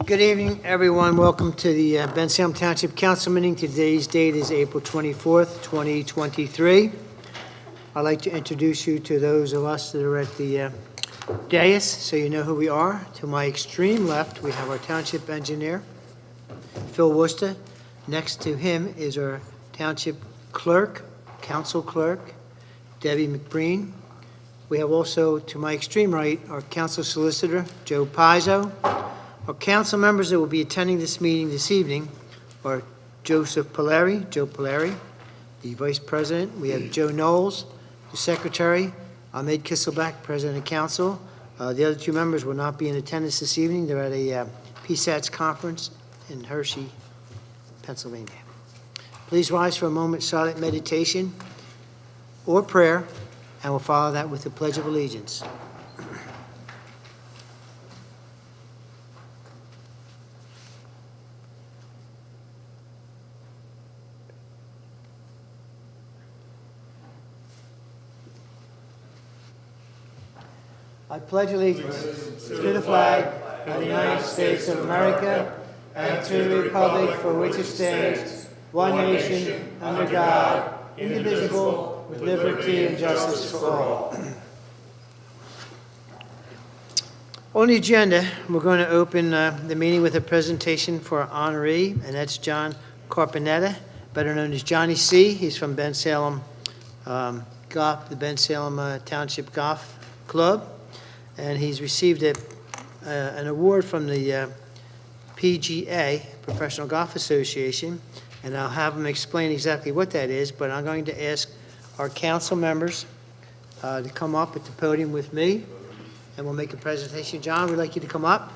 Good evening, everyone. Welcome to the Bensalem Township Council meeting. Today's date is April 24th, 2023. I'd like to introduce you to those of us that are at the dais, so you know who we are. To my extreme left, we have our Township Engineer, Phil Worcester. Next to him is our Township Clerk, Council Clerk, Debbie McBreen. We have also, to my extreme right, our Council Solicitor, Joe Pizzo. Our council members that will be attending this meeting this evening are Joe Polari, the Vice President. We have Joe Knowles, the Secretary, Ahmed Kisselbeck, President of Council. The other two members will not be in attendance this evening. They're at a PSATS conference in Hershey, Pennsylvania. Please rise for a moment of silent meditation or prayer, and we'll follow that with the Pledge of Allegiance. I pledge allegiance to the flag of the United States of America and to the republic for which it stands, one nation, under God, indivisible, with liberty and justice for all. On the agenda, we're going to open the meeting with a presentation for our honoree, and that's John Carpinetta, better known as Johnny C. He's from Bensalem Golf, the Bensalem Township Golf Club. And he's received an award from the PGA, Professional Golf Association, and I'll have him explain exactly what that is, but I'm going to ask our council members to come up at the podium with me, and we'll make a presentation. John, we'd like you to come up.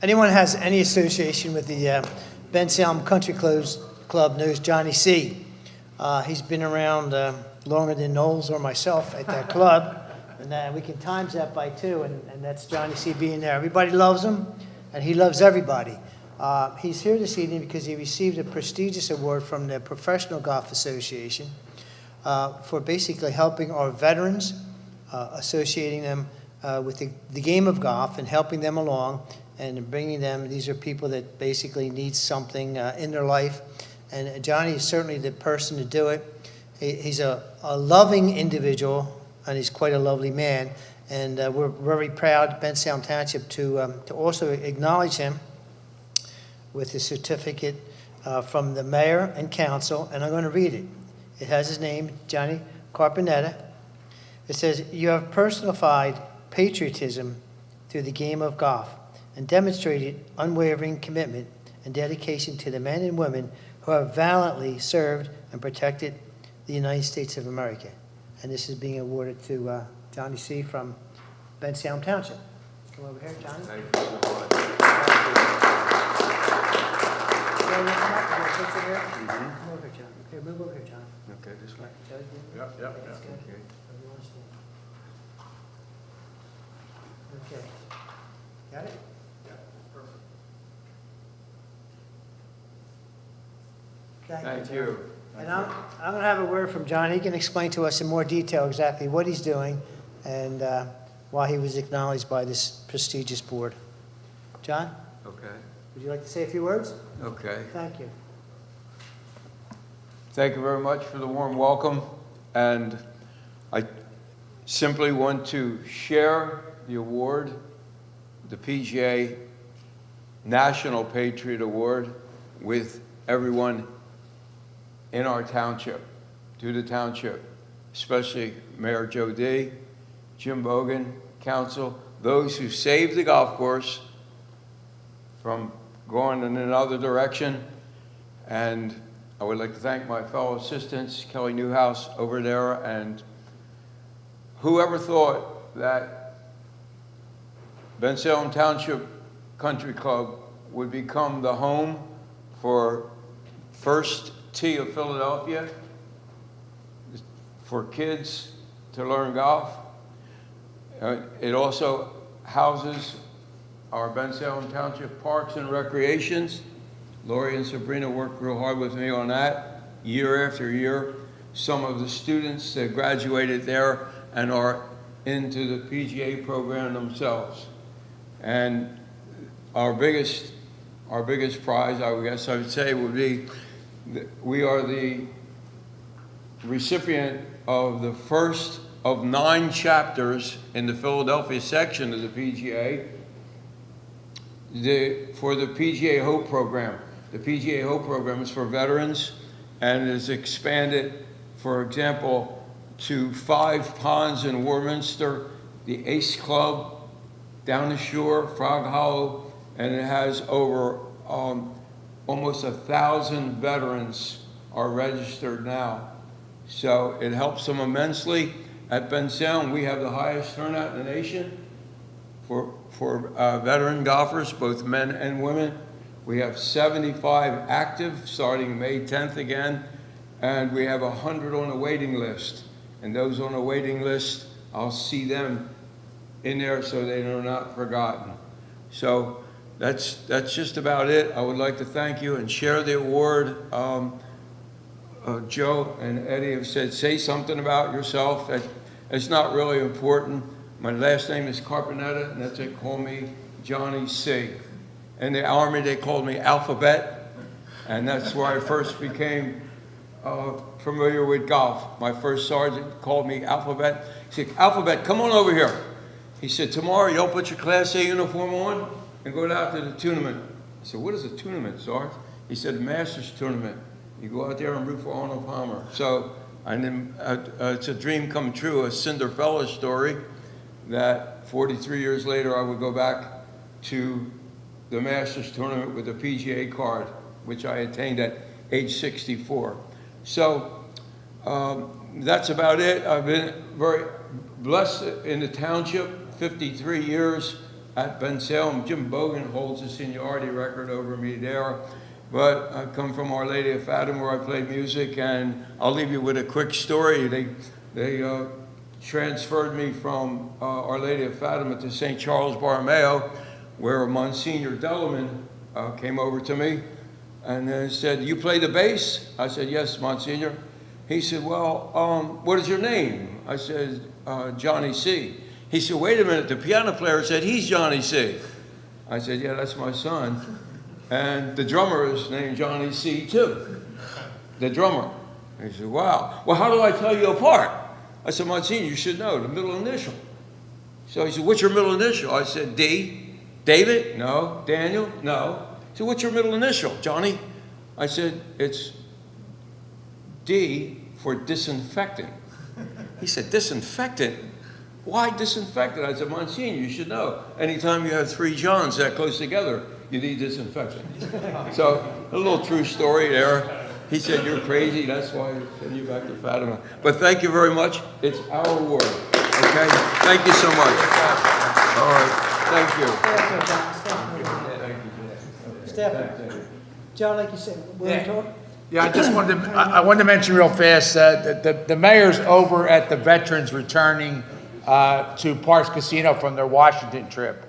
Anyone has any association with the Bensalem Country Club knows Johnny C. He's been around longer than Knowles or myself at that club, and we can times that by two, and that's Johnny C. being there. Everybody loves him, and he loves everybody. He's here this evening because he received a prestigious award from the Professional Golf Association for basically helping our veterans, associating them with the game of golf and helping them along and bringing them. These are people that basically need something in their life, and Johnny is certainly the person to do it. He's a loving individual, and he's quite a lovely man, and we're very proud, Bensalem Township, to also acknowledge him with a certificate from the mayor and council, and I'm going to read it. It has his name, Johnny Carpinetta. It says, "You have personified patriotism through the game of golf and demonstrated unwavering commitment and dedication to the men and women who have valiantly served and protected the United States of America." And this is being awarded to Johnny C. from Bensalem Township. Come over here, Johnny. Thank you so much. Come over here, John. Okay, move over here, John. Okay, this way. Yep. Okay. Okay. Got it? Thank you. And I'm going to have a word from John. He can explain to us in more detail exactly what he's doing and why he was acknowledged by this prestigious board. John, Okay. would you like to say a few words? Okay. Thank you. Thank you very much for the warm welcome. And I simply want to share the award, the PGA National Patriot Award, with everyone in our township, to the township, especially Mayor Joe D., Jim Bogan, council, those who saved the golf course from going in another direction. And I would like to thank my fellow assistants, Kelly Newhouse over there, and whoever thought that Bensalem Township Country Club would become the home for First Tee of Philadelphia, for kids to learn golf. It also houses our Bensalem Township Parks and Recreations. Lori and Sabrina worked real hard with me on that year after year. Some of the students that graduated there and are into the PGA program themselves. And our biggest prize, I guess I would say, would be that we are the recipient of the first of 9 chapters in the Philadelphia section of the PGA for the PGA Hope program. The PGA Hope program is for veterans and is expanded, for example, to 5 ponds in Warminster, the Ace Club down the shore, Frog Hollow, and it has over almost 1,000 veterans are registered now. So it helps them immensely. At Bensalem, we have the highest turnout in the nation for veteran golfers, both men and women. We have 75 active starting May 10th again, and we have 100 on the waiting list. And those on the waiting list, I'll see them in there so they are not forgotten. So that's just about it. I would like to thank you and share the award. Joe and Eddie have said, say something about yourself. It's not really important. My last name is Carpinetta, and that's it. Call me Johnny C. In the Army, they called me Alphabet, and that's where I first became familiar with golf. My first sergeant called me Alphabet. He said, Alphabet, come on over here. He said, tomorrow you'll put your Class A uniform on and go out to the tournament. I said, what is a tournament, Sarge? He said, Masters tournament. You go out there and root for Arnold Palmer. So it's a dream come true, a Cinderella story, that 43 years later I would go back to the Masters tournament with a PGA card, which I attained at age 64. So that's about it. I've been very blessed in the township, 53 years at Bensalem. Jim Bogan holds the seniority record over me there. But I come from Our Lady of Fatima, where I played music, and I'll leave you with a quick story. They transferred me from Our Lady of Fatima to St. Charles Borromeo, where Monsignor Delaman came over to me and said, you play the bass? I said, yes, Monsignor. He said, well, what is your name? I said, Johnny C. He said, wait a minute, the piano player said he's Johnny C. I said, yeah, that's my son. And the drummer is named Johnny C. too, the drummer. He said, wow. Well, how do I tell you apart? I said, Monsignor, you should know the middle initial. So he said, what's your middle initial? I said, D. David? No. Daniel? No. He said, what's your middle initial, Johnny? I said, it's D for disinfectant. He said, disinfectant? Why disinfectant? I said, Monsignor, you should know. Anytime you have 3 Johns that close together, you need disinfectant. So a little true story there. He said, you're crazy. That's why I send you back to Fatima. But thank you very much. It's our award. Okay? Thank you so much. All right. Thank you. Stephen. John, like you said, we're talking. Yeah, I wanted to mention real fast that the mayor's over at the veterans returning to Parks Casino from their Washington trip.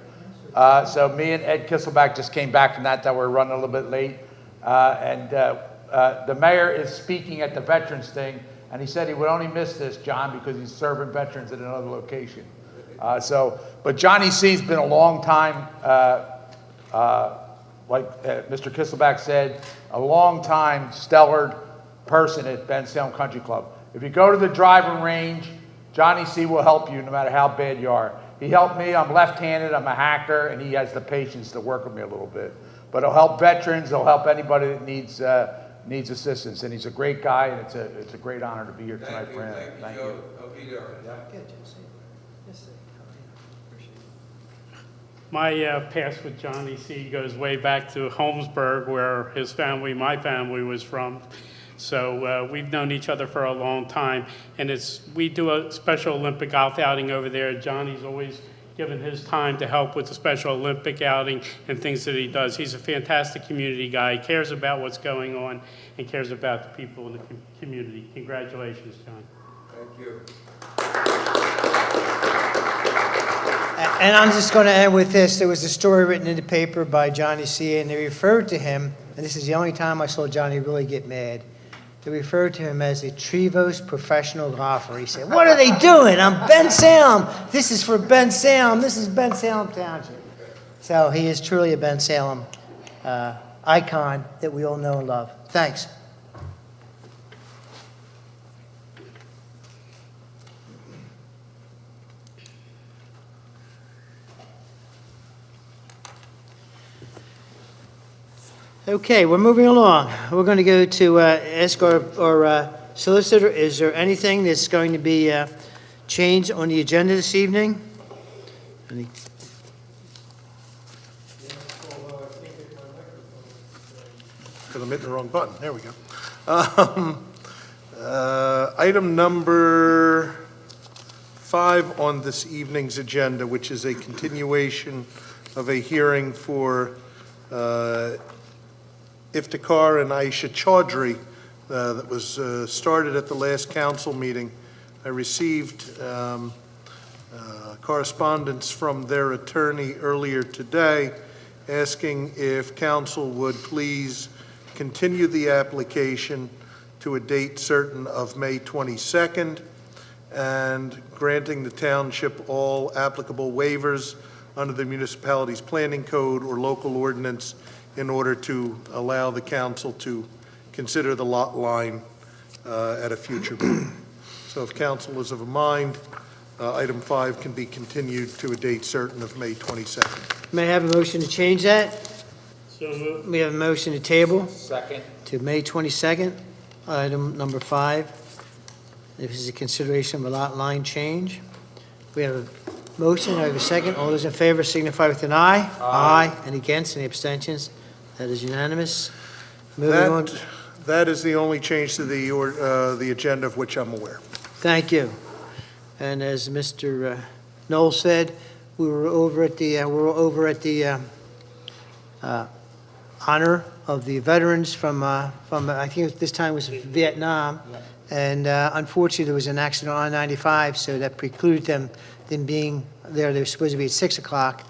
So me and Ed Kisselback just came back from that we're running a little bit late. The mayor is speaking at the veterans thing, and he said he would only miss this, John, because he's serving veterans at another location. But Johnny C's been a long time, like Mr. Kisselback said, a long time stellar person at Bensalem Country Club. If you go to the driving range, Johnny C will help you no matter how bad you are. He helped me. I'm left-handed. I'm a hacker, and he has the patience to work with me a little bit. But he'll help veterans. He'll help anybody that needs assistance. And he's a great guy, and it's a great honor to be here tonight for him. Thank you. I'll be there. My past with Johnny C. goes way back to Holmesburg, where his family, my family, was from. So we've known each other for a long time, and we do a Special Olympic golf outing over there. Johnny's always given his time to help with the Special Olympic outing and things that he does. He's a fantastic community guy. He cares about what's going on and cares about the people in the community. Congratulations, John. Thank you. And I'm just going to end with this. There was a story written in the paper by Johnny C., and they referred to him, and this is the only time I saw Johnny really get mad. They referred to him as a Trevose professional golfer. He said, "What are they doing? I'm Bensalem. This is for Bensalem. This is Bensalem Township." So he is truly a Bensalem icon that we all know and love. Thanks. Okay, we're moving along. We're going to go to ask our solicitor, is there anything that's going to be changed on the agenda this evening? Any- Because I'm hitting the wrong button. There we go. Item number 5 on this evening's agenda, which is a continuation of a hearing for Iftikhar and Aisha Chaudhry that was started at the last council meeting. I received correspondence from their attorney earlier today asking if council would please continue the application to a date certain of May 22nd and granting the township all applicable waivers under the municipality's planning code or local ordinance in order to allow the council to consider the lot line at a future meeting. So if council is of a mind, item 5 can be continued to a date certain of May 22nd. May I have a motion to change that? So moved. We have a motion to table Second. to May 22nd, item number 5. This is a consideration of a lot line change. We have a motion, I have a second. All those in favor signify with an aye. Aye. Any against, any abstentions? That is unanimous. Moving on. That is the only change to the agenda of which I'm aware. Thank you. And as Mr. Knoll said, we were over at the honor of the veterans from I think this time was Vietnam. And unfortunately, there was an accident on I-95, so that precluded them being there. They were supposed to be at 6 o'clock,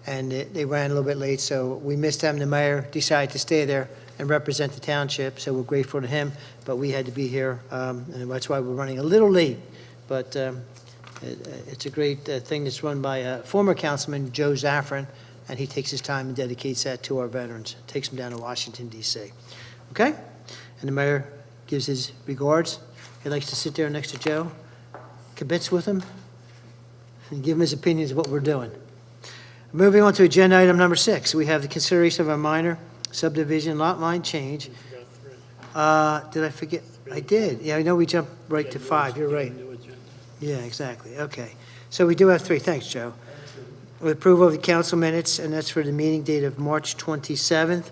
and they ran a little bit late, so we missed them. The mayor decided to stay there and represent the township, so we're grateful to him, but we had to be here, and that's why we're running a little late. But it's a great thing that's run by former councilman Joe Zaffron, and he takes his time and dedicates that to our veterans, takes them down to Washington, D.C. Okay? And the mayor gives his regards. He likes to sit there next to Joe, kibitz with him, and give him his opinions of what we're doing. Moving on to agenda item number 6, we have the consideration of a minor subdivision lot line change. Did I forget? I did. Yeah, I know we jumped right to 5. You're right. Yeah, exactly. Okay. So we do have 3. Thanks, Joe. With approval of the council minutes, and that's for the meeting date of March 27th.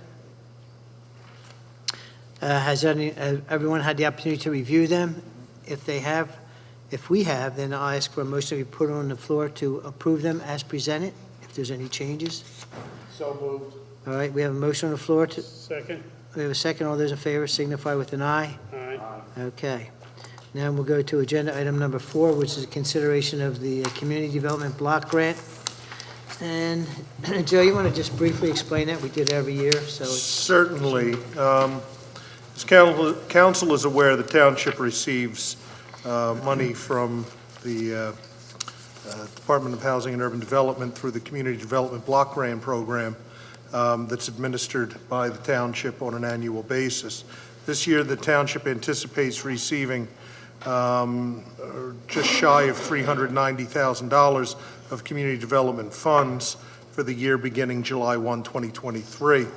Has everyone had the opportunity to review them? If we have, then I'll ask for a motion to be put on the floor to approve them as presented, if there's any changes. So moved. All right, we have a motion on the floor. Second. We have a second. All those in favor signify with an aye. Aye. Okay. Now we'll go to agenda item number 4, which is a consideration of the Community Development Block Grant. And Joe, you want to just briefly explain that? We did it every year, so it's... Certainly. As council is aware, the township receives money from the Department of Housing and Urban Development through the Community Development Block Grant Program that's administered by the township on an annual basis. This year, the township anticipates receiving just shy of $390,000 of community development funds for the year beginning July 1, 2023.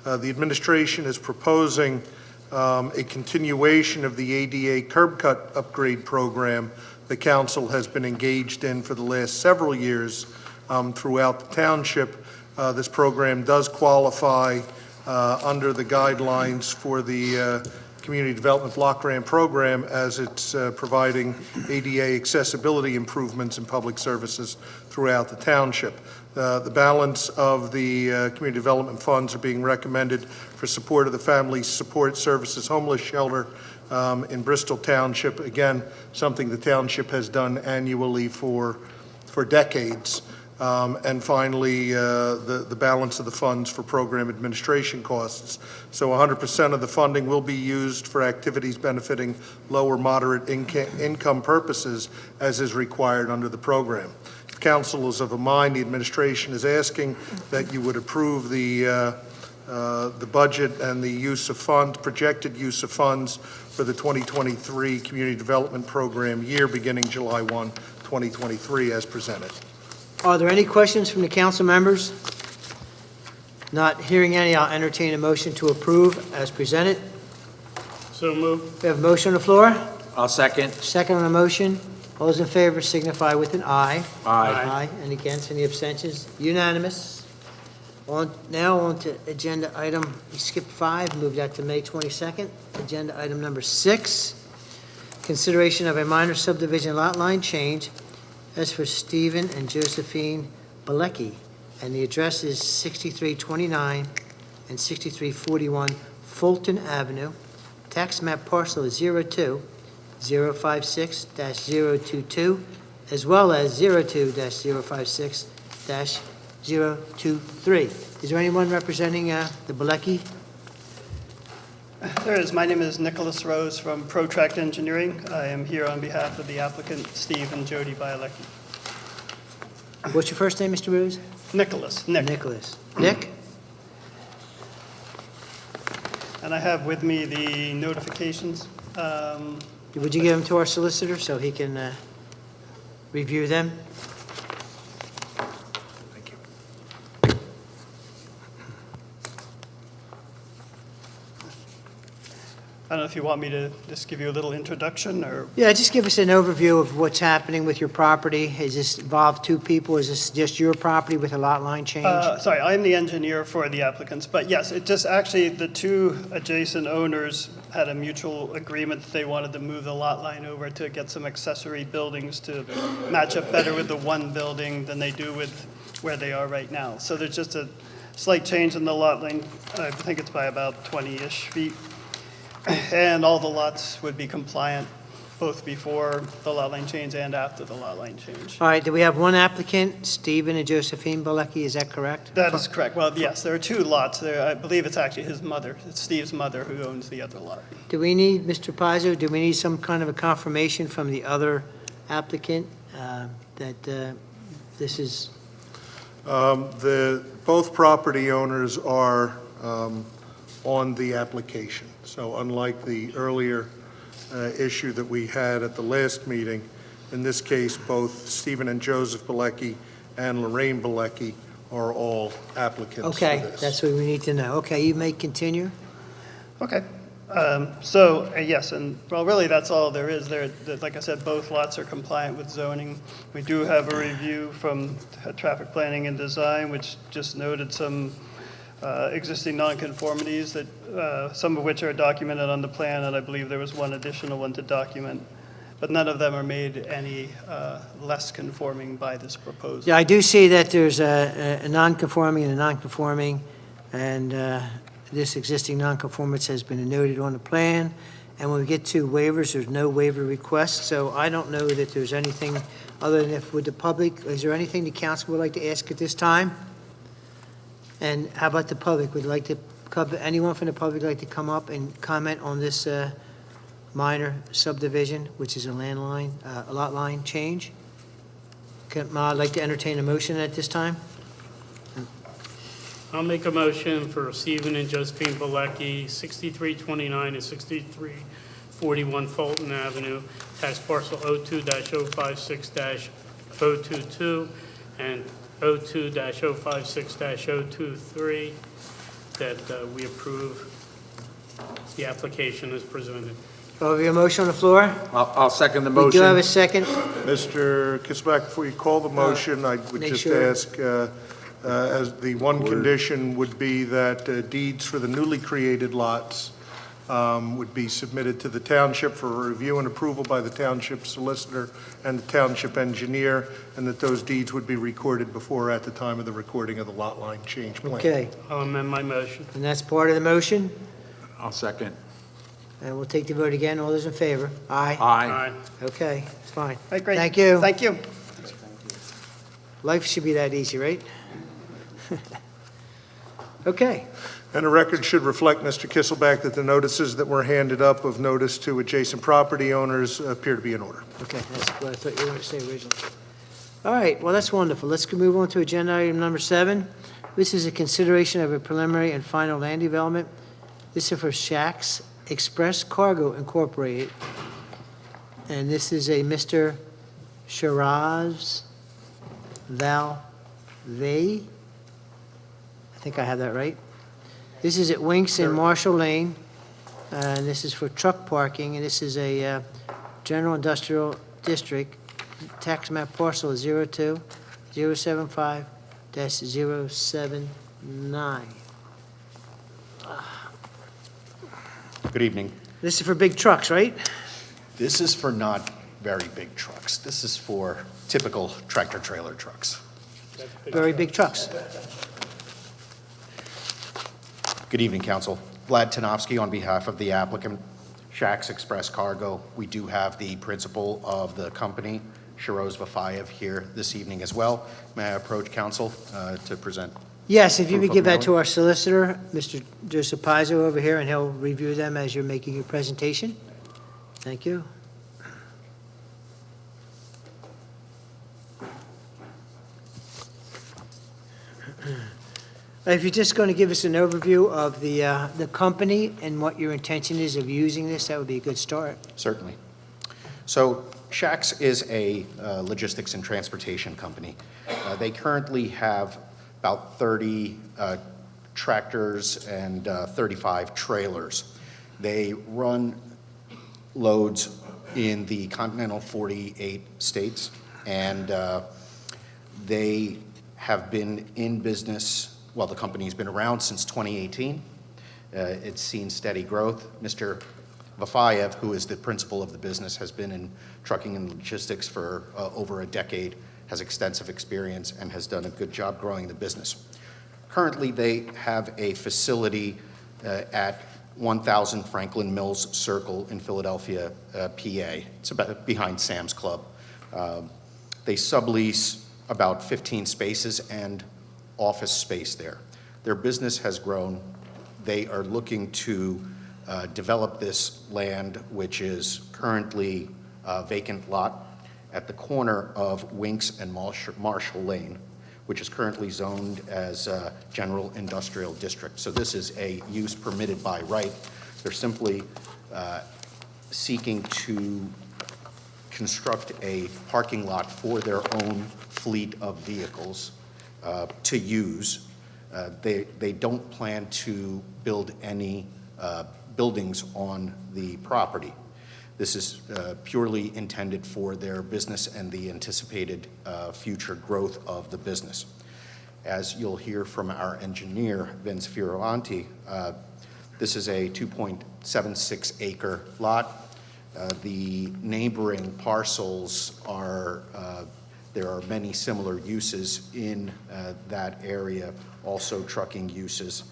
The administration is proposing a continuation of the ADA curb cut upgrade program the council has been engaged in for the last several years throughout the township. This program does qualify under the guidelines for the Community Development Block Grant Program, as it's providing ADA accessibility improvements in public services throughout the township. The balance of the community development funds are being recommended for support of the Family Support Services Homeless Shelter in Bristol Township. Again, something the township has done annually for decades. And finally, the balance of the funds for program administration costs. So 100% of the funding will be used for activities benefiting low or moderate income purposes as is required under the program. If council is of a mind, the administration is asking that you would approve the budget and the use of funds, projected use of funds for the 2023 Community Development Program year beginning July 1, 2023 as presented. Are there any questions from the council members? Not hearing any, I'll entertain a motion to approve as presented. So moved. We have a motion on the floor. I'll second. Second on the motion. All those in favor signify with an aye. Aye. Any against, any abstentions? Unanimous. Now on to agenda item, we skipped 5, moved that to May 22nd. Agenda item number 6, consideration of a minor subdivision lot line change as for Stephen and Josephine Balecki, and the address is 6329 and 6341 Fulton Avenue. Tax map parcel is 02-056-022, as well as 02-056-023. Is there anyone representing the Balecki? There is. My name is Nicholas Rose from ProTract Engineering. I am here on behalf of the applicant, Steve and Jody Bielecki. What's your first name, Mr. Rose? Nicholas, Nick. Nicholas. Nick? And I have with me the notifications. Would you give them to our solicitor so he can review them? Thank you. I don't know if you want me to just give you a little introduction or... Yeah, just give us an overview of what's happening with your property. Has this involved 2 people? Is this just your property with a lot line change? Sorry, I'm the engineer for the applicants, but yes, it just actually, the 2 adjacent owners had a mutual agreement that they wanted to move the lot line over to get some accessory buildings to match up better with the one building than they do with where they are right now. So there's just a slight change in the lot line. I think it's by about 20-ish feet. And all the lots would be compliant both before the lot line change and after the lot line change. All right, do we have one applicant, Stephen and Josephine Balecki, is that correct? That is correct. Well, yes, there are 2 lots there. I believe it's actually his mother, it's Steve's mother who owns the other lot. Do we need, Mr. Pizzo, do we need some kind of a confirmation from the other applicant that this is? Both property owners are on the application. So unlike the earlier issue that we had at the last meeting, in this case, both Stephen and Joseph Balecki and Lorraine Balecki are all applicants for Okay, this. that's what we need to know. Okay, you may continue. Okay. Yes, and well, really, that's all there is there. Like I said, both lots are compliant with zoning. We do have a review from Traffic Planning and Design, which just noted some existing nonconformities that some of which are documented on the plan, and I believe there was one additional one to document, but none of them are made any less conforming by this proposal. Yeah, I do see that there's a non-conforming and a non-conforming, and this existing non-conformance has been noted on the plan. And when we get to waivers, there's no waiver request, so I don't know that there's anything other than if with the public, is there anything the council would like to ask at this time? And how about the public? Would like to, anyone from the public like to come up and comment on this minor subdivision, which is a lot line change? I'd like to entertain a motion at this time. I'll make a motion for Stephen and Josephine Balecki, 6329 and 6341 Fulton Avenue, tax parcel 02-056-022 and 02-056-023, that we approve the application as presented. Do we have a motion on the floor? I'll second the We do have a motion. second. Mr. Kisbach, before you call the motion, I would make just sure. ask, as the one condition would be that deeds for the newly created lots would be submitted to the township for review and approval by the township solicitor and the township engineer, and that those deeds would be recorded before or at the time of the recording of the lot line change plan. Okay, I'll amend my motion. and that's part of the motion. I'll second. And we'll take the vote again. All those in favor? Aye. Aye. Okay, it's fine. All right, great. Thank you. Thank you. Life should be that easy, right? Okay. And the record should reflect, Mr. Kisselback, that the notices that were handed up of notice to adjacent property owners appear to be in order. Okay, that's what I thought you were going to say originally. All right, well, that's wonderful. Let's move on to agenda item number 7. This is a consideration of a preliminary and final land development. This is for Shacks Express Cargo Incorporated. And this is a Mr. Shiraz Valvey. I think I have that right. This is at Winks and Marshall Lane. And this is for truck parking, and this is a general industrial district. Tax map parcel is 02-075-079. Good evening. This is for big trucks, right? This is for not very big trucks. This is for typical tractor-trailer trucks. Very big trucks. Good evening, Council. Vlad Tanofsky on behalf of the applicant, Shacks Express Cargo. We do have the principal of the company, Shiraz Vafayev, here this evening as well. May I approach Council to present? Yes, if you Proof would of give that to mailing? our solicitor, Mr. Joseph Pizzo over here, and he'll review them as you're making your presentation. Thank you. If you're just going to give us an overview of the company and what your intention is of using this, that would be a good start. Certainly. So Shacks is a logistics and transportation company. They currently have about 30 tractors and 35 trailers. They run loads in the continental 48 states, and they have been in business. Well, the company's been around since 2018. It's seen steady growth. Mr. Vafayev, who is the principal of the business, has been in trucking and logistics for over a decade, has extensive experience, and has done a good job growing the business. Currently, they have a facility at 1000 Franklin Mills Circle in Philadelphia, PA. It's about behind Sam's Club. They sublease about 15 spaces and office space there. Their business has grown. They are looking to develop this land, which is currently a vacant lot at the corner of Winks and Marshall Lane, which is currently zoned as a general industrial district. So this is a use permitted by right. They're simply seeking to construct a parking lot for their own fleet of vehicles to use. They don't plan to build any buildings on the property. This is purely intended for their business and the anticipated future growth of the business. As you'll hear from our engineer, Bensalem, this is a 2.76 acre lot. The neighboring parcels are, there are many similar uses in that area, also trucking uses,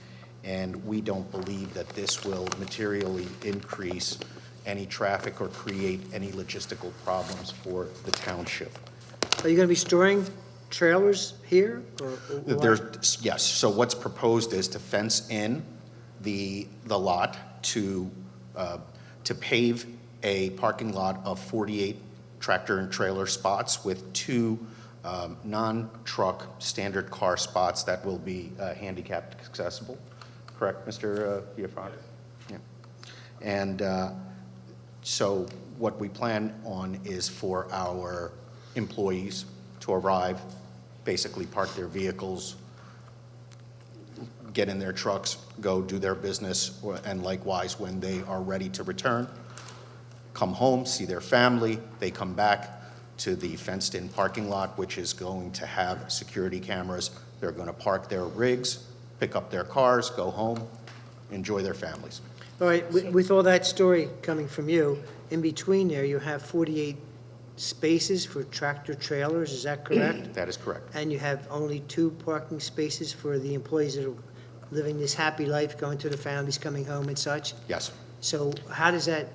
and we don't believe that this will materially increase any traffic or create any logistical problems for the township. Are you going to be storing trailers here? Or what? There's, yes, so what's proposed is to fence in the lot to pave a parking lot of 48 tractor and trailer spots with 2 non-truck standard car spots that will be handicapped accessible. Correct, Mr. Biafran? Yeah. And so what we plan on is for our employees to arrive, basically park their vehicles, get in their trucks, go do their business, and likewise, when they are ready to return, come home, see their family, they come back to the fenced-in parking lot, which is going to have security cameras. They're going to park their rigs, pick up their cars, go home, enjoy their families. All right, with all that story coming from you, in between there, you have 48 spaces for tractor trailers, is that correct? That is correct. And you have only 2 parking spaces for the employees that are living this happy life, going to their families, coming home and such? Yes. So how does that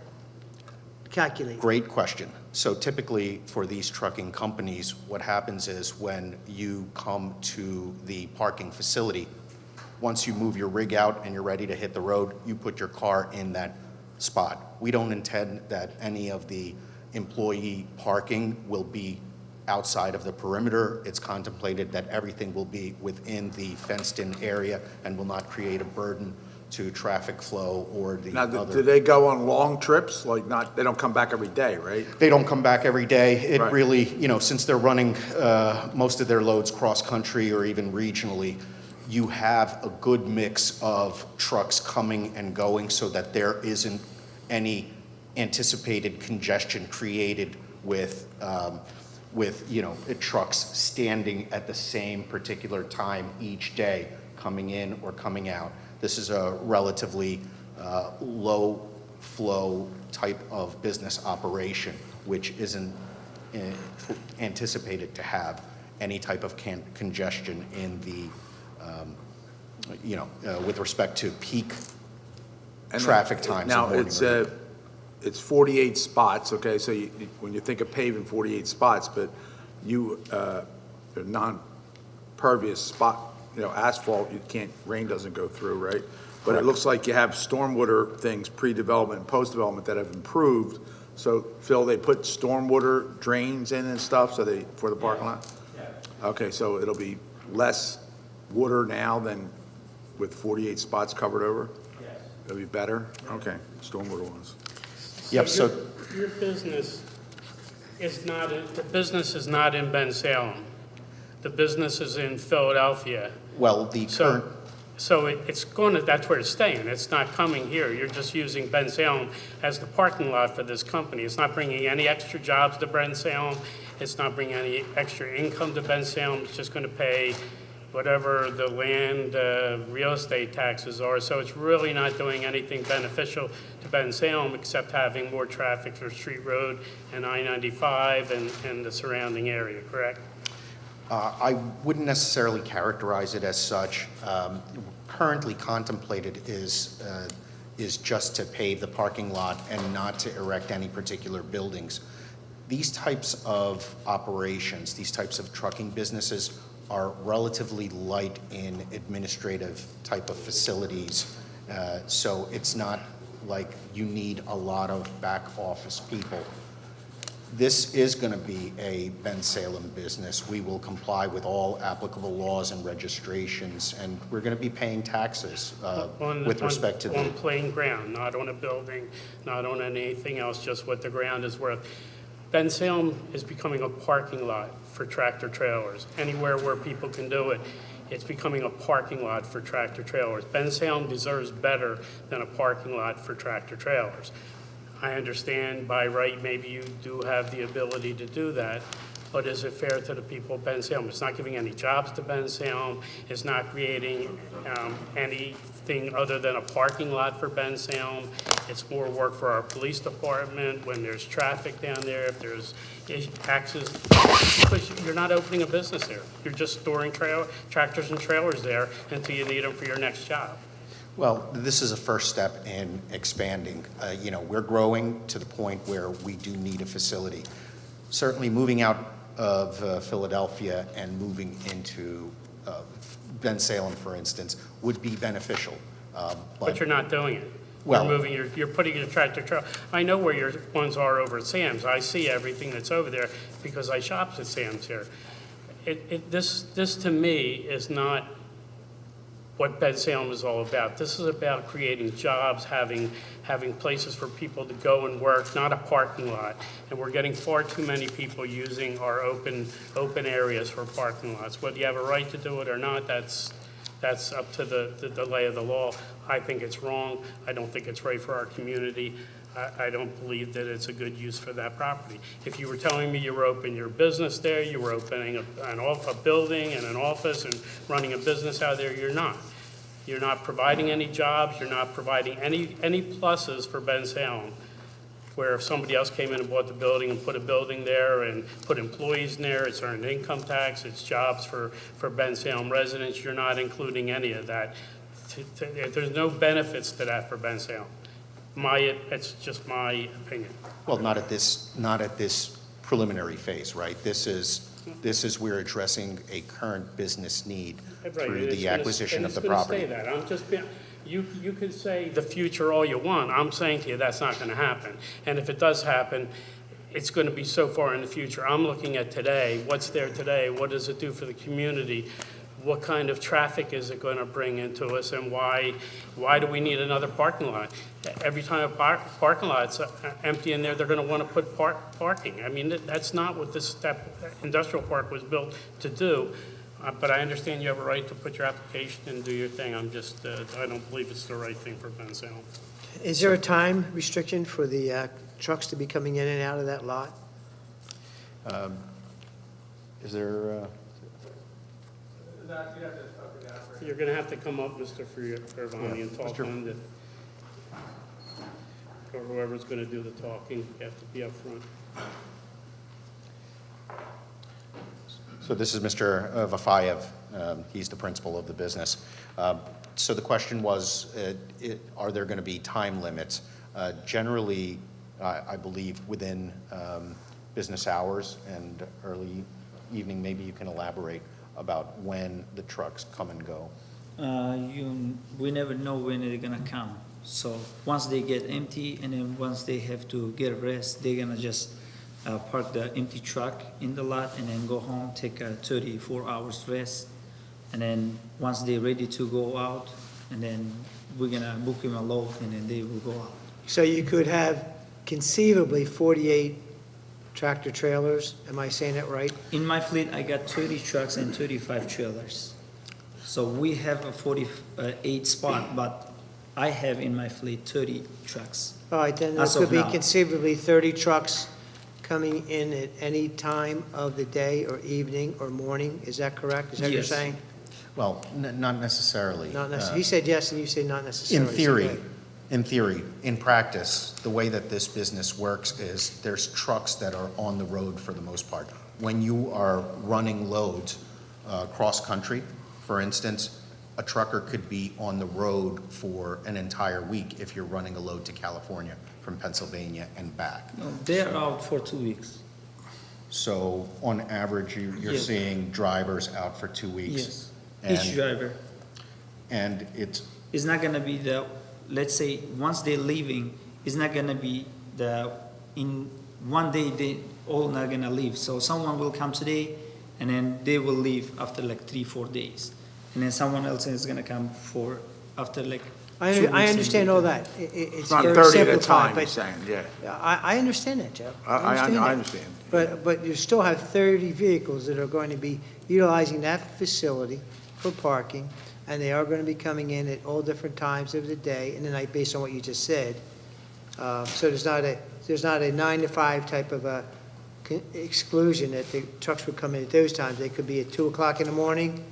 calculate? Great question. So typically, for these trucking companies, what happens is when you come to the parking facility, once you move your rig out and you're ready to hit the road, you put your car in that spot. We don't intend that any of the employee parking will be outside of the perimeter. It's contemplated that everything will be within the fenced-in area and will not create a burden to traffic flow or the Now, other. do they go on long trips? Like they don't come back every day, right? They don't come back every day. It Right. really, since they're running most of their loads cross-country or even regionally, you have a good mix of trucks coming and going so that there isn't any anticipated congestion created with trucks standing at the same particular time each day, coming in or coming out. This is a relatively low-flow type of business operation, which isn't anticipated to have any type of congestion in the, with respect to peak And traffic times. Now, of morning it's 48 spots, okay, so when you think of paving, 48 spots, but they're non-pervious spot, asphalt, rain doesn't go through, right? But it looks like you have stormwater things, pre-development and post-development that have improved. So, Phil, they put stormwater drains in and stuff, for the parking lot? Yeah. Okay, so it'll be less water now than with 48 spots covered over? Yes. It'll be better? Okay, stormwater ones. Yep, Your business is not, the business is not in Bensalem. The business is in Philadelphia. Well, the current, So it's going to, that's where it's staying. It's not coming here. You're just using Bensalem as the parking lot for this company. It's not bringing any extra jobs to Bensalem. It's not bringing any extra income to Bensalem. It's just going to pay whatever the land, real estate taxes are. So it's really not doing anything beneficial to Bensalem except having more traffic for Street Road and I-95 and the surrounding area, correct? I wouldn't necessarily characterize it as such. Currently contemplated is just to pave the parking lot and not to erect any particular buildings. These types of operations, these types of trucking businesses are relatively light in administrative type of facilities. So it's not like you need a lot of back office people. This is going to be a Bensalem business. We will comply with all applicable laws and registrations, and we're going to be paying taxes with respect to on plain ground, not on a building, not on anything else, just what the ground is worth. Bensalem is becoming a parking lot for tractor trailers. Anywhere where people can do it, it's becoming a parking lot for tractor trailers. Bensalem deserves better than a parking lot for tractor trailers. I understand by right, maybe you do have the ability to do that, but is it fair to the people of Bensalem? It's not giving any jobs to Bensalem. It's not creating anything other than a parking lot for Bensalem. It's more work for our police department when there's traffic down there, if there's taxes, because you're not opening a business there. You're just storing tractors and trailers there until you need them for your next job. Well, this is a first step in expanding. We're growing to the point where we do need a facility. Certainly moving out of Philadelphia and moving into Bensalem, for instance, would be beneficial. But you're not doing it. Well- You're putting your tractor trailer. I know where your ones are over at Sam's. I see everything that's over there because I shop at Sam's here. This to me is not what Bensalem is all about. This is about creating jobs, having places for people to go and work, not a parking lot. And we're getting far too many people using our open areas for parking lots. Whether you have a right to do it or not, that's up to the lay of the law. I think it's wrong. I don't think it's right for our community. I don't believe that it's a good use for that property. If you were telling me you were opening your business there, you were opening a building and an office and running a business out there, you're not. You're not providing any jobs. You're not providing any pluses for Bensalem, where if somebody else came in and bought the building and put a building there and put employees in there, it's earned income tax, it's jobs for Bensalem residents. You're not including any of that. There's no benefits to that for Bensalem. it's just my opinion. Well, not at this preliminary phase, right? This is, we're addressing a current business need Right, through and it's the gonna- acquisition and of the it's gonna property. stay that. I'm just being, you can say the future all you want. I'm saying to you, that's not gonna happen. And if it does happen, it's gonna be so far in the future. I'm looking at today, what's there today? What does it do for the community? What kind of traffic is it gonna bring into us, and why do we need another parking lot? Every time a parking lot's empty in there, they're gonna wanna put parking. I mean, that's not what that industrial park was built to do. But I understand you have a right to put your application and do your thing. I'm just, I don't believe it's the right thing for Bensalem. Is there a time restriction for the trucks to be coming in and out of that lot? Is there, You're gonna have to come up, Mr. Fervani, and talk Mr. on the, or whoever's gonna do the talking, you have to be up front. so this is Mr. Vafayev. He's the principal of the business. So the question was, are there going to be time limits? Generally, I believe within business hours and early evening, maybe you can elaborate about when the trucks come and go. We never know when they're gonna come. So once they get empty, and then once they have to get rest, they're gonna just park the empty truck in the lot and then go home, take a 34 hours rest. And then once they're ready to go out, and then we're gonna book them a load, and then they will go out. So you could have conceivably 48 tractor trailers, am I saying that right? In my fleet, I got 30 trucks and 35 trailers. So we have a 48 spot, but I have in my fleet 30 trucks. All right, then there As of could be now. conceivably 30 trucks coming in at any time of the day or evening or morning, is that correct? Is that what you're Yes. saying? Well, not necessarily. Not necessarily, he said yes, and you said not In necessarily. theory, in practice, the way that this business works is there's trucks that are on the road for the most part. When you are running loads cross-country, for instance, a trucker could be on the road for an entire week if you're running a load to California from Pennsylvania and back. No, they're out for 2 weeks. So on average, you're Yes. seeing drivers out for 2 weeks. Yes, And- each driver. And it's, It's not gonna be let's say, once they're leaving, it's not gonna be in one day, they all not gonna leave. So someone will come today, and then they will leave after like 3-4 days. And then someone else is gonna come after like 2 weeks. I and understand they- all that. It's It's not very 30 at a simplified, time, you're but saying, yeah. I understand that, Joe. I that. understand. But you still have 30 vehicles that are going to be utilizing that facility for parking, and they are going to be coming in at all different times of the day and the night, based on what you just said. So there's not a 9 to 5 type of a exclusion that the trucks would come in at those times. They could be at 2 o'clock in the morning,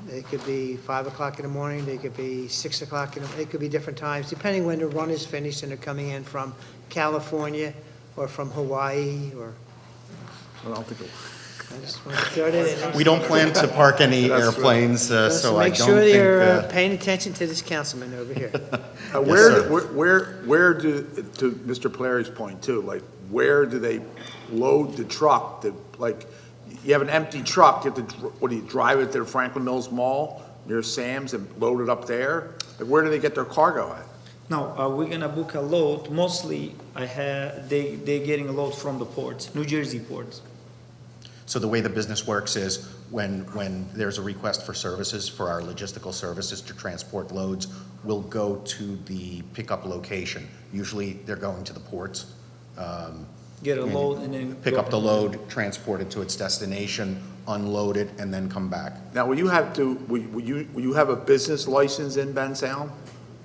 they could be 5 o'clock in the morning, they could be 6 o'clock it could be different times, depending when the run is finished and they're coming in from California or from Hawaii, or, I don't think I just want to throw that in there. we don't plan to park any That's airplanes, Just so to I make don't sure think. they're paying attention to this councilman over here. Where do, to Mr. Polari's point too, like, where do they load the truck? Like, you have an empty truck, you have to, what do you, drive it to the Franklin Mills Mall near Sam's and load it up there? Like, where do they get their cargo at? No, we're gonna book a load. Mostly, they're getting a load from the ports, New Jersey ports. So the way the business works is when there's a request for services, for our logistical services to transport loads, we'll go to the pickup location. Usually, they're going to the ports. Get a load and then Pick go up the home. load, transport it to its destination, unload it, and then come back. Now, will you have a business license in Bensalem?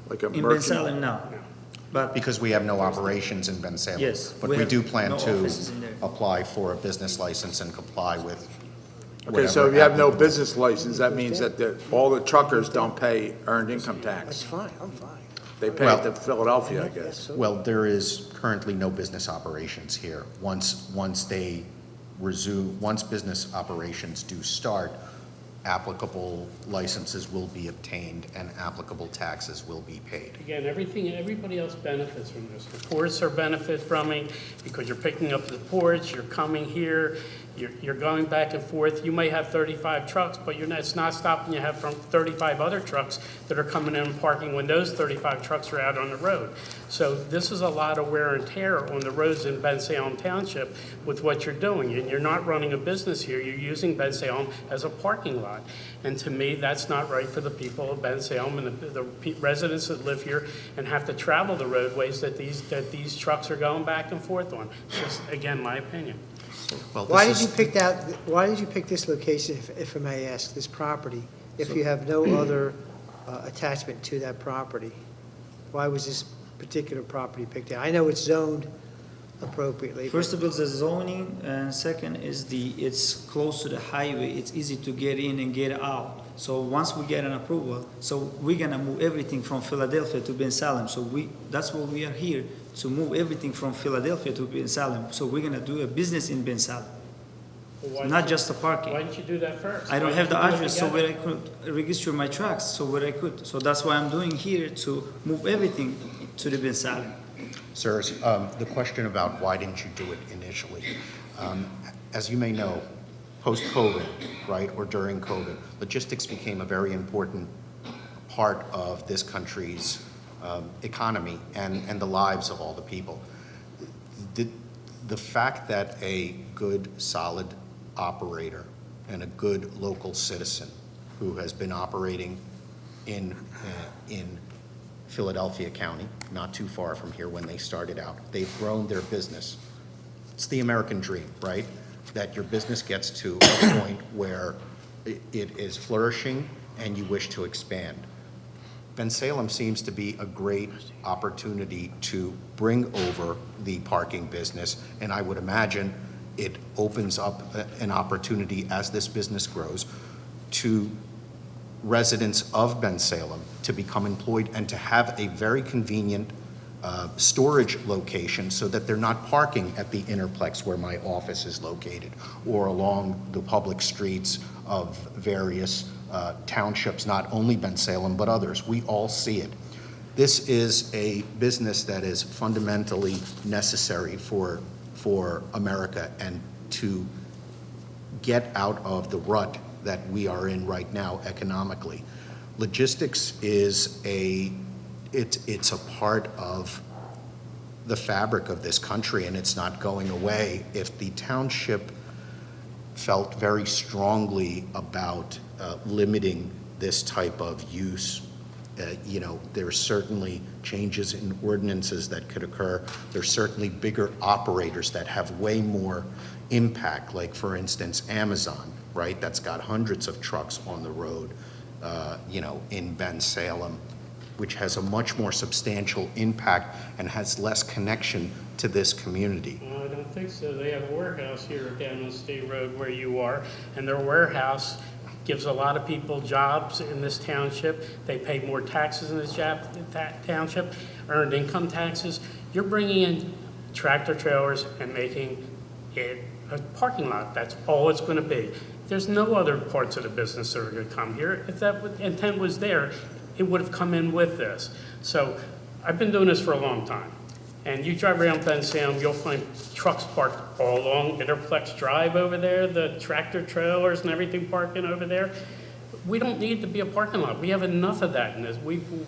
Like a In merchant? Bensalem, no. But Because we have no operations in Bensalem. Yes, But we we have do plan no to offices in there. apply for a business license and comply with Okay, so if you have no business license, that means that all the truckers don't pay earned income That's tax. fine, I'm fine. They pay it to Philadelphia, I guess. So- Well, there is currently no business operations here. Once business operations do start, applicable licenses will be obtained and applicable taxes will be paid. Again, everybody else benefits from this. The ports are benefit from it because you're picking up the ports, you're coming here, you're going back and forth. You may have 35 trucks, but it's not stopping you have from 35 other trucks that are coming in and parking when those 35 trucks are out on the road. So this is a lot of wear and tear on the roads in Bensalem Township with what you're doing. And you're not running a business here, you're using Bensalem as a parking lot. And to me, that's not right for the people of Bensalem and the residents that live here and have to travel the roadways that these trucks are going back and forth on. It's just, again, my opinion. Well, Why this did is- why did you pick this location, if I may ask, this property, if you have no other attachment to that property? Why was this particular property picked out? I know it's zoned appropriately. but- First of all, the zoning, and second is it's close to the highway, it's easy to get in and get out. So once we get an approval, so we're gonna move everything from Philadelphia to Bensalem. So that's what we are here, to move everything from Philadelphia to Bensalem. So we're gonna do a business in Bensalem, Well, why not didn't just the Why parking. didn't you do that first? I don't Why have the didn't you do it address, so together? where I could register my trucks, so where I could. So that's why I'm doing here, to move everything to the Bensalem. Sirs, the question about why didn't you do it initially? As you may know, post-COVID, right, or during COVID, logistics became a very important part of this country's economy and the lives of all the people. The fact that a good, solid operator and a good local citizen who has been operating in Philadelphia County, not too far from here when they started out, they've grown their business. It's the American dream, right? That your business gets to a point where it is flourishing and you wish to expand. Bensalem seems to be a great opportunity to bring over the parking business, and I would imagine it opens up an opportunity as this business grows to residents of Bensalem to become employed and to have a very convenient storage location so that they're not parking at the Interplex where my office is located or along the public streets of various townships, not only Bensalem, but others. We all see it. This is a business that is fundamentally necessary for America and to get out of the rut that we are in right now economically. Logistics is it's a part of the fabric of this country, and it's not going away. If the township felt very strongly about limiting this type of use, there's certainly changes in ordinances that could occur. There's certainly bigger operators that have way more impact, like, for instance, Amazon, right? That's got hundreds of trucks on the road, in Bensalem, which has a much more substantial impact and has less connection to this community. No, I don't think so. They have a warehouse here down on State Road where you are, and their warehouse gives a lot of people jobs in this township. They pay more taxes in this township, earned income taxes. You're bringing in tractor trailers and making it a parking lot. That's all it's going to be. There's no other parts of the business that are going to come here. If that intent was there, it would have come in with this. So I've been doing this for a long time. And you drive around Bensalem, you'll find trucks parked all along Interplex Drive over there, the tractor trailers and everything parking over there. We don't need to be a parking lot. We have enough of that in this.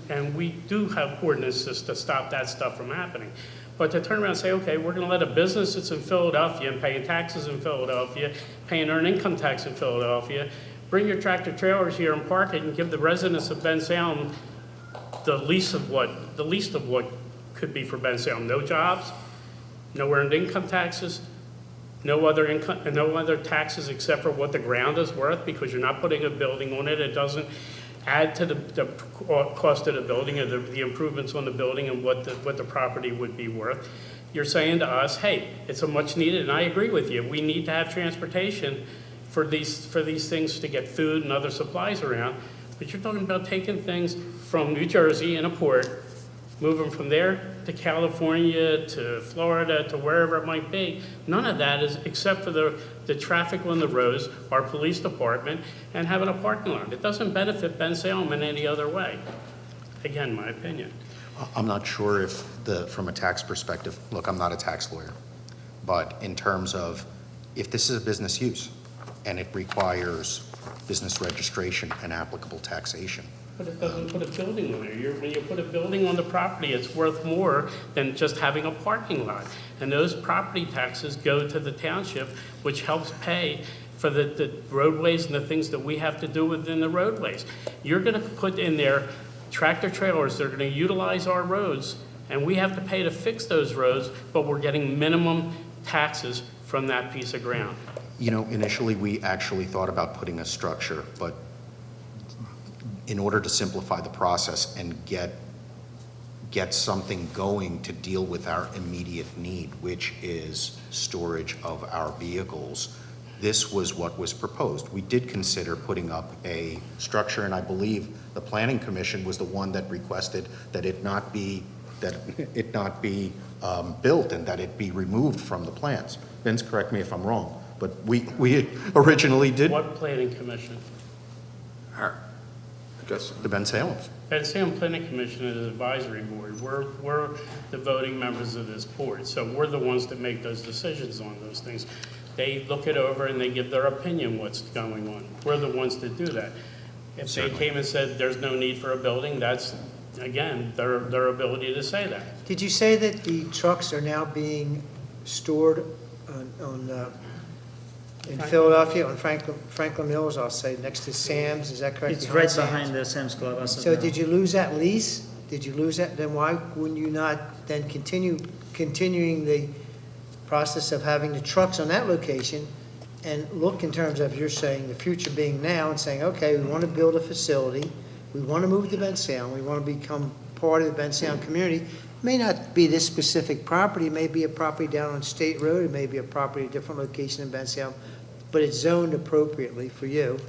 And we do have ordinances to stop that stuff from happening. But to turn around and say, okay, we're going to let a business that's in Philadelphia and paying taxes in Philadelphia, paying earned income tax in Philadelphia, bring your tractor trailers here and park it and give the residents of Bensalem the least of what could be for Bensalem. No jobs, no earned income taxes, no other taxes except for what the ground is worth, because you're not putting a building on it. It doesn't add to the cost of the building or the improvements on the building and what the property would be worth. You're saying to us, hey, it's a much needed, and I agree with you, we need to have transportation for these things to get food and other supplies around. But you're talking about taking things from New Jersey in a port move them from there to California, to Florida, to wherever it might be. None of that is, except for the traffic on the roads, our police department, and having a parking lot. It doesn't benefit Bensalem in any other way. Again, my opinion. I'm not sure if from a tax perspective, look, I'm not a tax lawyer, but in terms of if this is a business use and it requires business registration and applicable taxation. But it doesn't put a building on it. When you put a building on the property, it's worth more than just having a parking lot. And those property taxes go to the township, which helps pay for the roadways and the things that we have to do within the roadways. You're gonna put in there tractor trailers that are gonna utilize our roads, and we have to pay to fix those roads, but we're getting minimum taxes from that piece of ground. You know, initially, we actually thought about putting a structure, but in order to simplify the process and get something going to deal with our immediate need, which is storage of our vehicles, this was what was proposed. We did consider putting up a structure, and I believe the Planning Commission was the one that requested that it not be built and that it be removed from the plans. Vince, correct me if I'm wrong, but we originally did What planning commission? I guess, the Bensalem. Bensalem Planning Commission is an advisory board. We're the voting members of this board, so we're the ones that make those decisions on those things. They look it over and they give their opinion what's going on. We're the ones that do that. If Certainly. they came and said there's no need for a building, that's, again, their ability to say that. Did you say that the trucks are now being stored in Philadelphia, on Franklin Mills, I'll say, next to Sam's, is that correct? It's right Sam's? behind the Sam's Club. as of So now. did you lose that lease? Did you lose that? Then why wouldn't you not then continuing the process of having the trucks on that location and look in terms of, you're saying, the future being now and saying, okay, we want to build a facility, we want to move to Bensalem, we want to become part of the Bensalem community. It may not be this specific property, it may be a property down on State Road, it may be a property, a different location in Bensalem, but it's zoned appropriately for you.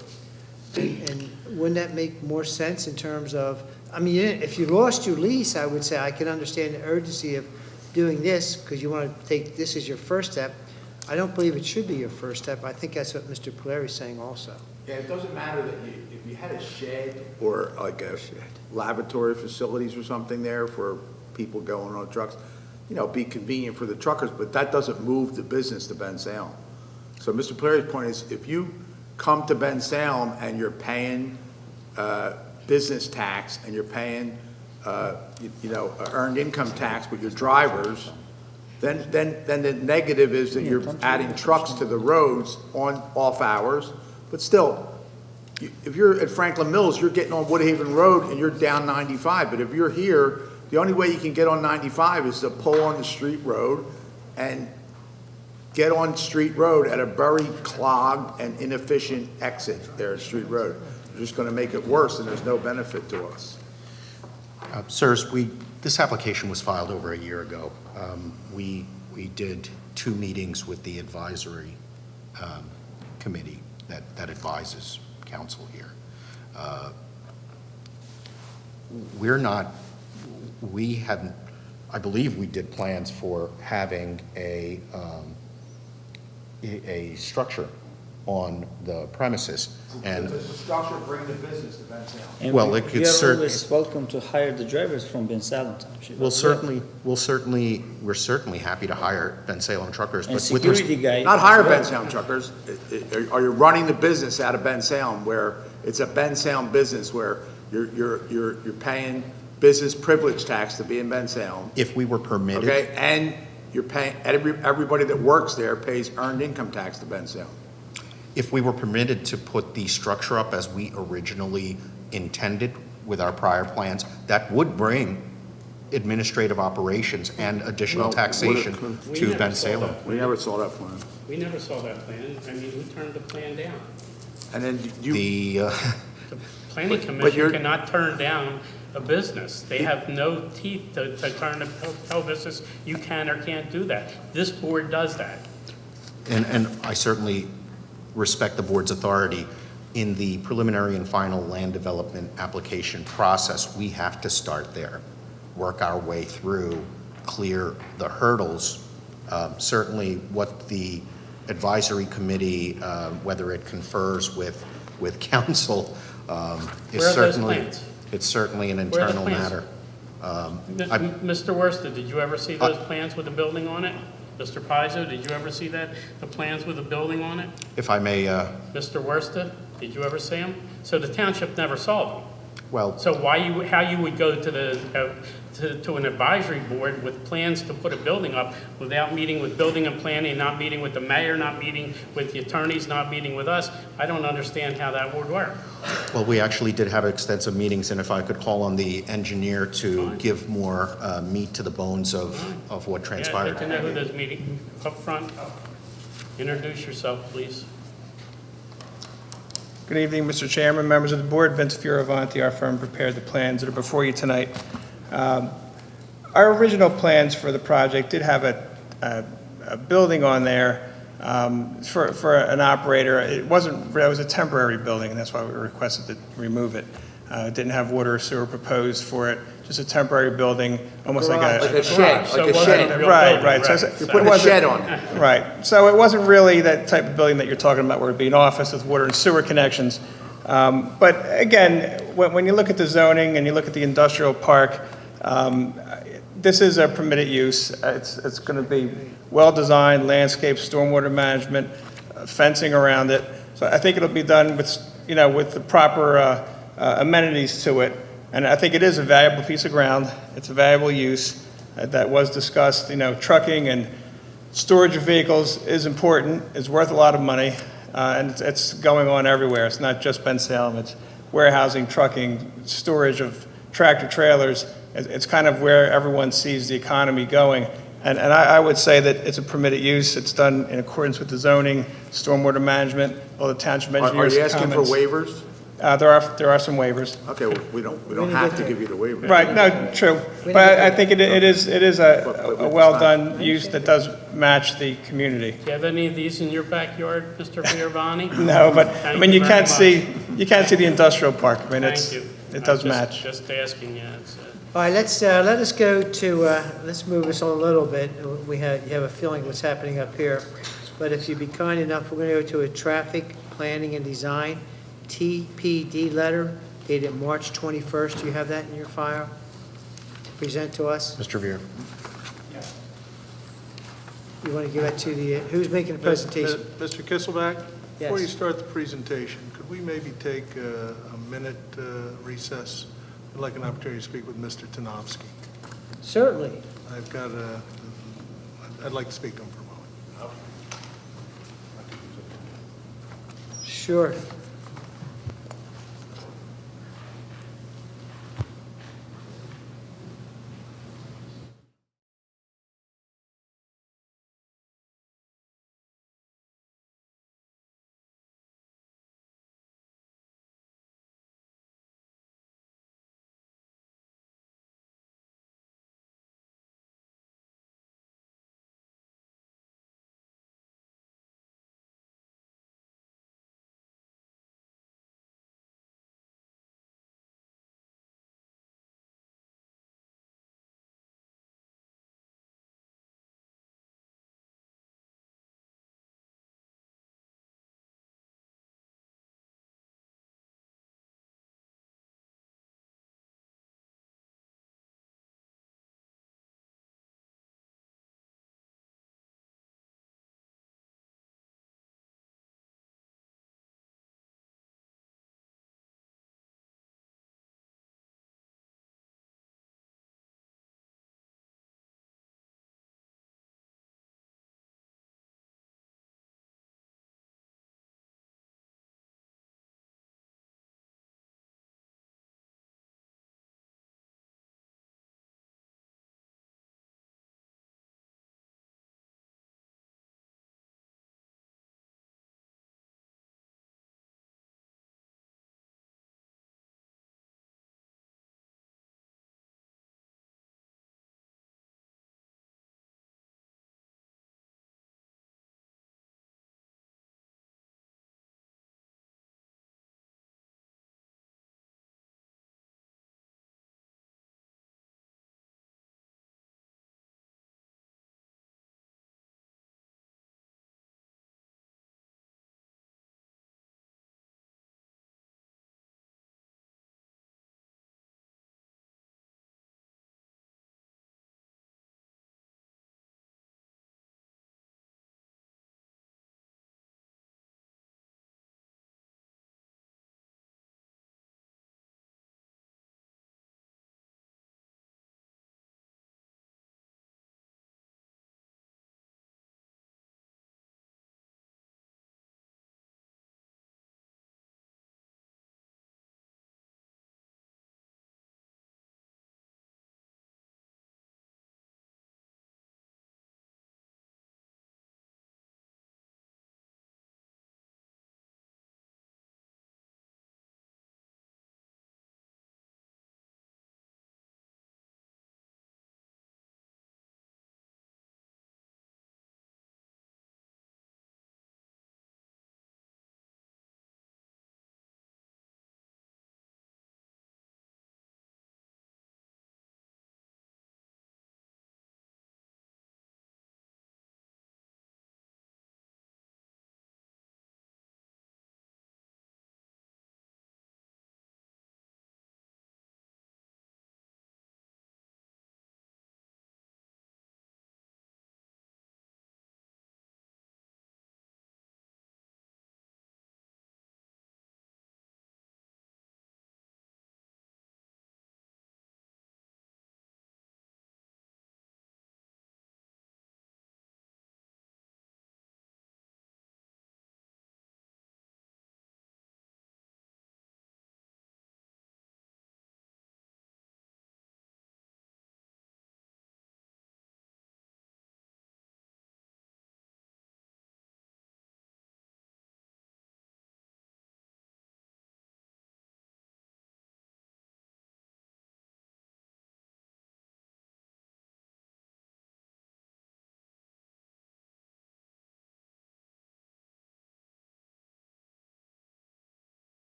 And wouldn't that make more sense in terms of, I mean, if you lost your lease, I would say I can understand the urgency of doing this because you want to take this as your first step. I don't believe it should be your first step. I think that's what Mr. Polari is saying also. yeah, it doesn't matter that if you had a shed or like a lavatory facilities or something there for people going on trucks, you know, be convenient for the truckers, but that doesn't move the business to Bensalem. So Mr. Polari's point is, if you come to Bensalem and you're paying business tax and you're paying, earned income tax with your drivers, then the negative is that you're adding trucks to the roads on off hours. But still, if you're at Franklin Mills, you're getting on Woodhaven Road and you're down 95. But if you're here, the only way you can get on 95 is to pull on the street road and get on Street Road at a very clogged and inefficient exit there at Street Road. You're just going to make it worse, and there's no benefit to us. Sirs, this application was filed over a year ago. We did 2 meetings with the advisory committee that advises council here. I believe we did plans for having a structure on the premises, and Does the structure bring the business to Bensalem? And well, we- it could we are cer- always welcome to hire the drivers from Bensalem Township. we're as well. certainly happy to hire Bensalem truckers, And but with security guy. Not as hire well. Bensalem truckers. Are you running the business out of Bensalem where it's a Bensalem business where you're paying business privilege tax to be in Bensalem? if we were permitted, Okay, and you're paying, everybody that works there pays earned income tax to Bensalem. if we were permitted to put the structure up as we originally intended with our prior plans, that would bring administrative operations and additional Well, taxation We to never saw Bensalem. that. We never saw that plan. We never saw that plan. I mean, who turned the plan down? And then you, The, Planning you're- Commission cannot turn down a business. They have no teeth to tell business you can or can't do that. This board does that. and I certainly respect the board's authority. In the preliminary and final land development application process, we have to start there. work our way through, clear the hurdles. Certainly what the advisory committee, whether it confers with council, is Where are those certainly, plans? it's certainly an Where are the internal plans? matter. Mr. Worster, did you ever see those plans with the building on it? Mr. Pizzo, did you ever see that, the plans with the building on it? If I may, Mr. Worster, did you ever see them? So the township never saw them. well, So how you would go to to an advisory board with plans to put a building up without meeting with building and planning, not meeting with the mayor, not meeting with the attorneys, not meeting with us? I don't understand how that would work. well, we actually did have extensive meetings, and if I could call on the engineer to give more meat to the bones of what Yeah, I'd transpired. like to know who those meetings up front. Introduce yourself, please. Good evening, Mr. Chairman, members of the board. Vince Fioravanti, our firm, prepared the plans that are before you tonight. Our original plans for the project did have a building on there for an operator. It was a temporary building, and that's why we requested to remove it. It didn't have water or sewer proposed for it, just a temporary building, almost like Like a a... shed, So like it a wasn't shed. a real Right, building, right. So right. You're putting a shed on it. Right. So it wasn't really that type of building that you're talking about where it'd be an office with water and sewer connections. But again, when you look at the zoning and you look at the industrial park, this is a permitted use. It's going to be well-designed, landscape, stormwater management, fencing around it. So I think it'll be done with, with the proper amenities to it. And I think it is a valuable piece of ground. It's a valuable use that was discussed. Trucking and storage of vehicles is important. It's worth a lot of money, and it's going on everywhere. It's not just Bensalem. It's warehousing, trucking, storage of tractor trailers. It's kind of where everyone sees the economy going. And I would say that it's a permitted use. It's done in accordance with the zoning, stormwater management, all the township Are engineers' you asking for comments. waivers? There are some waivers. Okay, well, we don't have to give you the waiver. Right, no, true. But I think it is a well-done use that does match the community. Do you have any of these in your backyard, Mr. Fioravanti? No, but, I Thank mean, you you very can't much. see the industrial park. I mean, Thank you. it does I'm match. Just asking, yeah. All right, let us go to, let's move us on a little bit. You have a feeling what's happening up here. But if you'd be kind enough, we're going to go to a traffic planning and design TPD letter dated March 21st. Do you have that in your file to present to us? Mr. Veer. You want to give that to the, who's making the presentation? Mr. Kisselback? Before you Yes. start the presentation, could we maybe take a minute recess? I'd like an opportunity to speak with Mr. Tanofsky. Certainly. I'd like to speak to him for a moment. Sure.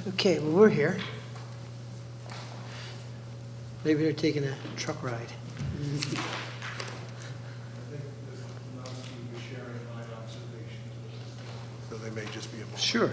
Okay, well, we're here. Maybe they're taking a truck ride. I think Mr. Konowski was sharing my observations, so they may just be a moment. Sure.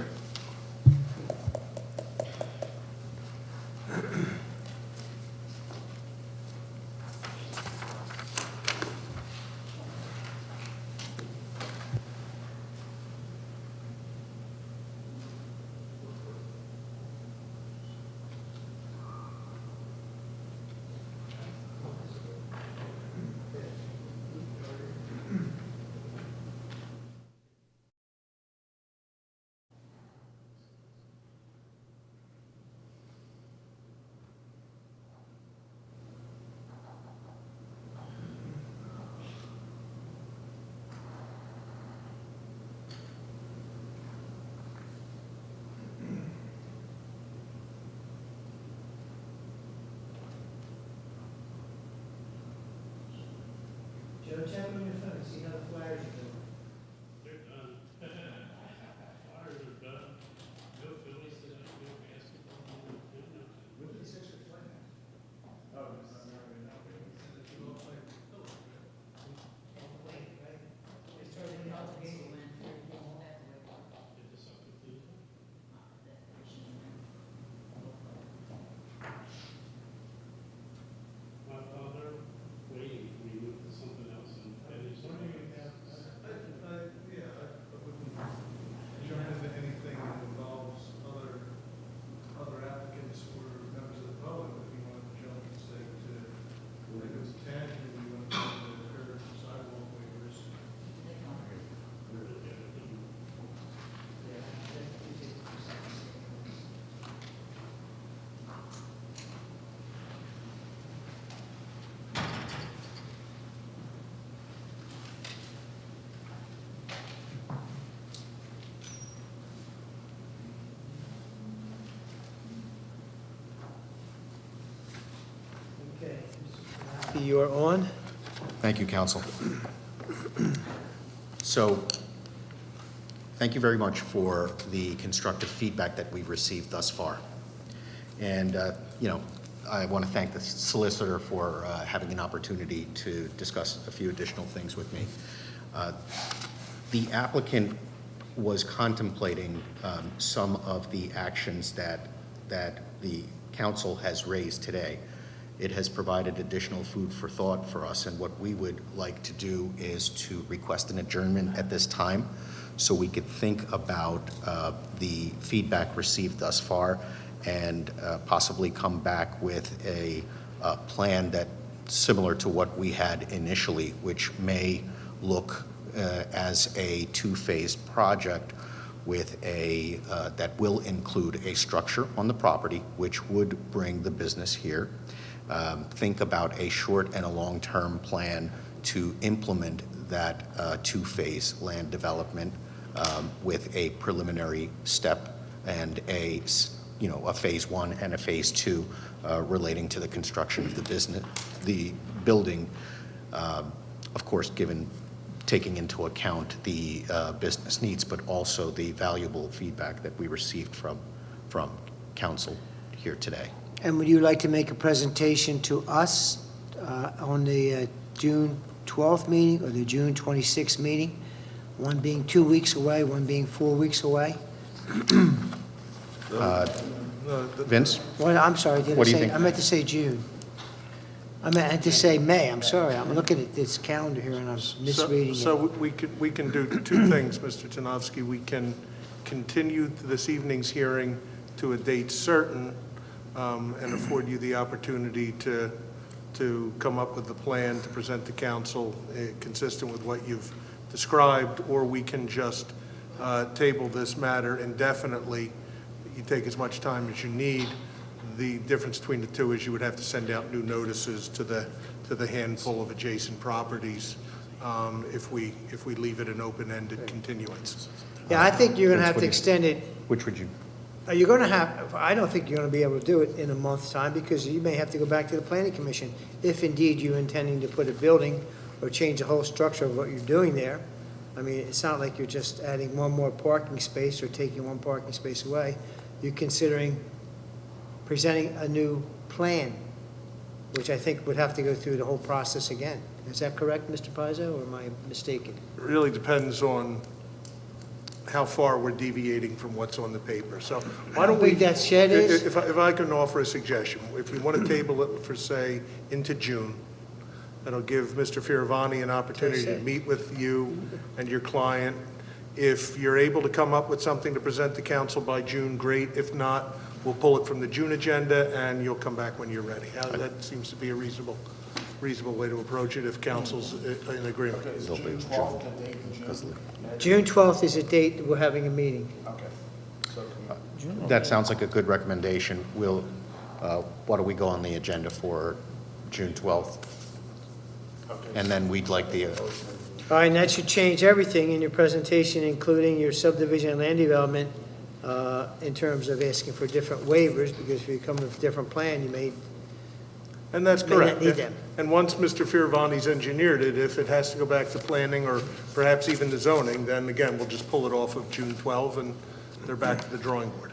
Joe, check on your phone, see how the flyers are doing. They're done. Flyers are done. No Phillies today, no basketball, no nothing. When did the Sixers play now? Oh, it's not very now. They all play. Did the Sucker Cleveland? My father waiting for me to move to something else and finish. Yeah, I wouldn't jump into anything that involves other applicants or members of the public. If you want to jump and say to, like it was 10, and you want to jump to the curb sidewalk waivers. Okay. You are on. Thank you, council. So, thank you very much for the constructive feedback that we've received thus far. And, I want to thank the solicitor for having an opportunity to discuss a few additional things with me. The applicant was contemplating some of the actions that the council has raised today. It has provided additional food for thought for us, and what we would like to do is to request an adjournment at this time so we could think about the feedback received thus far and possibly come back with a plan that similar to what we had initially, which may look as a two-phased project with that will include a structure on the property, which would bring the business here. Think about a short and a long-term plan to implement that two-phase land development with a preliminary step and a phase one and a phase two relating to the construction of the building, of course, taking into account the business needs, but also the valuable feedback that we received from council here today. And would you like to make a presentation to us on the June 12th meeting or the June 26th meeting? One being 2 weeks away, one being 4 weeks away? Vince? Well, I'm sorry, What do you think? I meant to say June. I meant to say May, I'm sorry. I'm looking at this calendar here and I was misreading it. So we can do two things, Mr. Tanofsky. We can continue this evening's hearing to a date certain and afford you the opportunity to come up with a plan to present to council consistent with what you've described, or we can just table this matter indefinitely. You take as much time as you need. The difference between the two is you would have to send out new notices to the handful of adjacent properties if we leave it an open-ended continuance. Yeah, I think you're going to have to Vince, extend it. Which would you? You're going to have, I don't think you're going to be able to do it in a month's time because you may have to go back to the planning commission if indeed you're intending to put a building or change the whole structure of what you're doing there. I mean, it's not like you're just adding one more parking space or taking one parking space away. you considering presenting a new plan, which I think would have to go through the whole process again. Is that correct, Mr. Pizzo, or am I mistaken? It really depends on how far we're deviating from what's on the paper. So why don't we? How big that shed is? If I can offer a suggestion, if we want to table it for, say, into June, that'll give Mr. Fioravani an opportunity to meet with you and your client. If you're able to come up with something to present to council by June, great. If not, we'll pull it from the June agenda and you'll come back when you're ready. That seems to be a reasonable way to approach it if council's in agreement. June 12th is a date that we're having a meeting. That sounds like a good recommendation. We'll, what do we go on the agenda for June 12th? And then we'd like the, All right, and that should change everything in your presentation, including your subdivision and land development, in terms of asking for different waivers, because if you come with a different plan, you may. And that's May not correct. need them. And once Mr. Fioravani's engineered it, if it has to go back to planning or perhaps even to zoning, then again, we'll just pull it off of June 12 and they're back to the drawing board.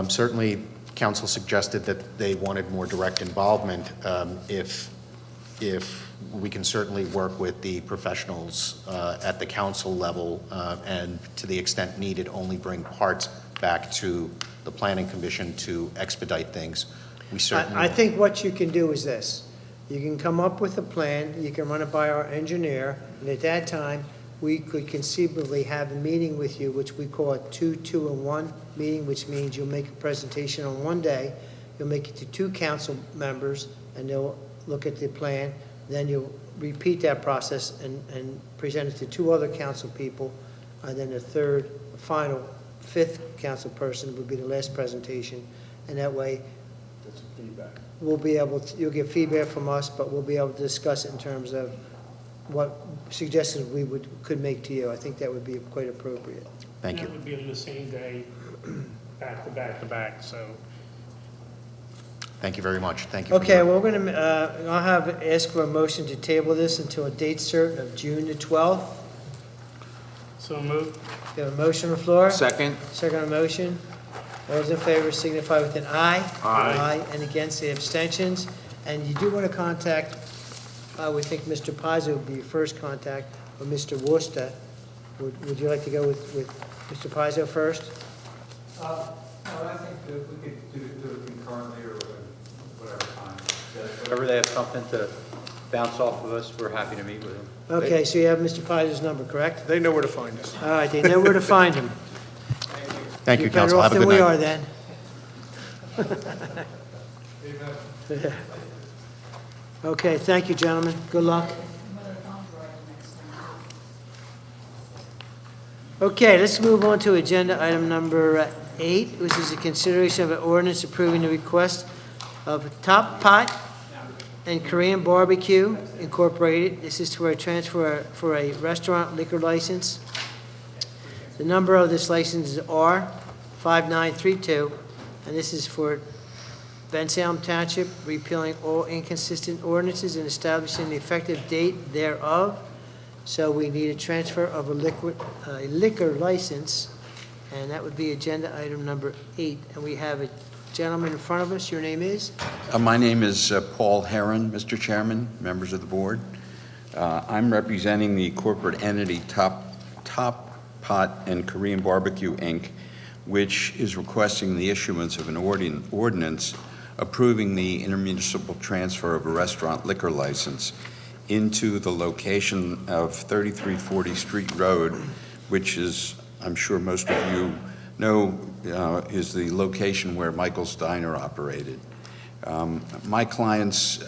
certainly, council suggested that they wanted more direct involvement. If we can certainly work with the professionals at the council level, and to the extent needed, only bring parts back to the planning commission to expedite things. We certainly. I think what you can do is this. You can come up with a plan, you can run it by our engineer, and at that time, we could conceivably have a meeting with you, which we call a 2-2-1 meeting, which means you'll make a presentation on one day, you'll make it to 2 council members, and they'll look at the plan, then you'll repeat that process and present it to 2 other council people, and then the third, final, 5th council person would be the last presentation, and that way, we'll be able to, you'll get feedback from us, but we'll be able to discuss it in terms of what suggestions we could make to you. I think that would be quite appropriate. Thank you. That would be on the same day, back to back to back, so. Thank you very much. Thank you. Okay, well, we're going to, I'll ask for a motion to table this until a date certain of June the 12th. So moved. We have a motion on the floor? Second? Second on motion. All those in favor signify with an aye. Aye. And against, the abstentions. And you do want to contact, I would think Mr. Pazzo would be your first contact, or Mr. Worcester. Would you like to go with Mr. Pazzo first? No, I think that we could do it concurrently or whatever time. Whenever they have something to bounce off of us, we're happy to meet with them. Okay, so you have Mr. Pazzo's number, correct? They know where to find us. All right, they know where to find him. Thank you, You're better council. off Have a than good we night. are then. Okay, thank you, gentlemen. Good luck. Okay, let's move on to agenda item number 8, which is a consideration of an ordinance approving the request of Top Pot and Korean Barbecue Incorporated. This is for a transfer for a restaurant liquor license. The number of this license is R5932, and this is for Bensalem Township, repealing all inconsistent ordinances and establishing the effective date thereof. So we need a transfer of a liquor license, and that would be agenda item number 8. And we have a gentleman in front of us. Your name is? My name is Paul Herron, Mr. Chairman, members of the board. I'm representing the corporate entity Top Pot and Korean Barbecue, Inc., which is requesting the issuance of an ordinance approving the intermunicipal transfer of a restaurant liquor license into the location of 3340 Street Road, which is, I'm sure most of you know, is the location where Michael's Diner operated. My clients,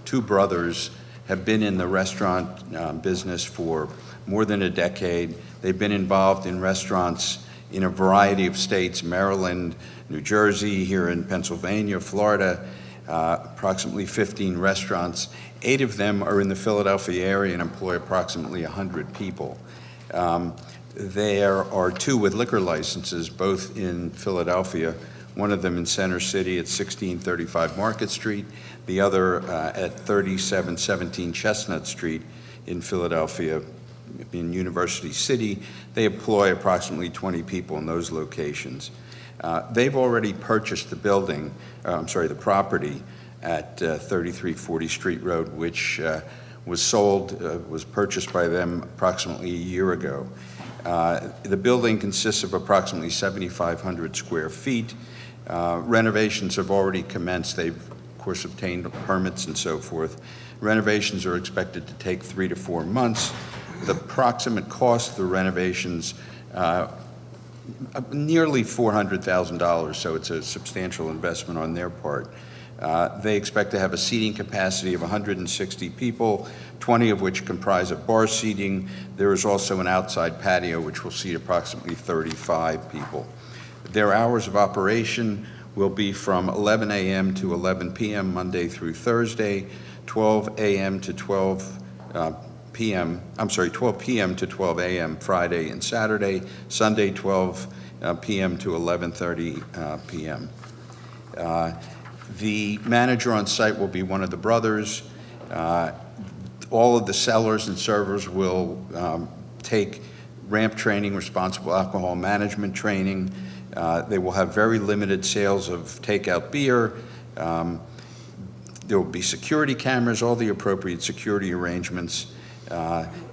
2 brothers, have been in the restaurant business for more than a decade. They've been involved in restaurants in a variety of states, Maryland, New Jersey, here in Pennsylvania, Florida, approximately 15 restaurants. 8 of them are in the Philadelphia area and employ approximately 100 people. There are 2 with liquor licenses, both in Philadelphia, one of them in Center City at 1635 Market Street, the other at 3717 Chestnut Street in Philadelphia, in University City. They employ approximately 20 people in those locations. They've already purchased the building, the property at 3340 Street Road, which was purchased by them approximately a year ago. The building consists of approximately 7,500 square feet. Renovations have already commenced. They've, of course, obtained permits and so forth. Renovations are expected to take 3 to 4 months. The approximate cost of the renovations, nearly $400,000, so it's a substantial investment on their part. They expect to have a seating capacity of 160 people, 20 of which comprise of bar seating. There is also an outside patio which will seat approximately 35 people. Their hours of operation will be from 11 a.m. to 11 p.m. Monday through Thursday, 12 a.m. to 12 p.m. to 12 a.m. Friday and Saturday, Sunday 12 p.m. to 11:30 p.m. The manager on site will be one of the brothers. All of the sellers and servers will take ramp training, responsible alcohol management training. They will have very limited sales of takeout beer. There will be security cameras, all the appropriate security arrangements.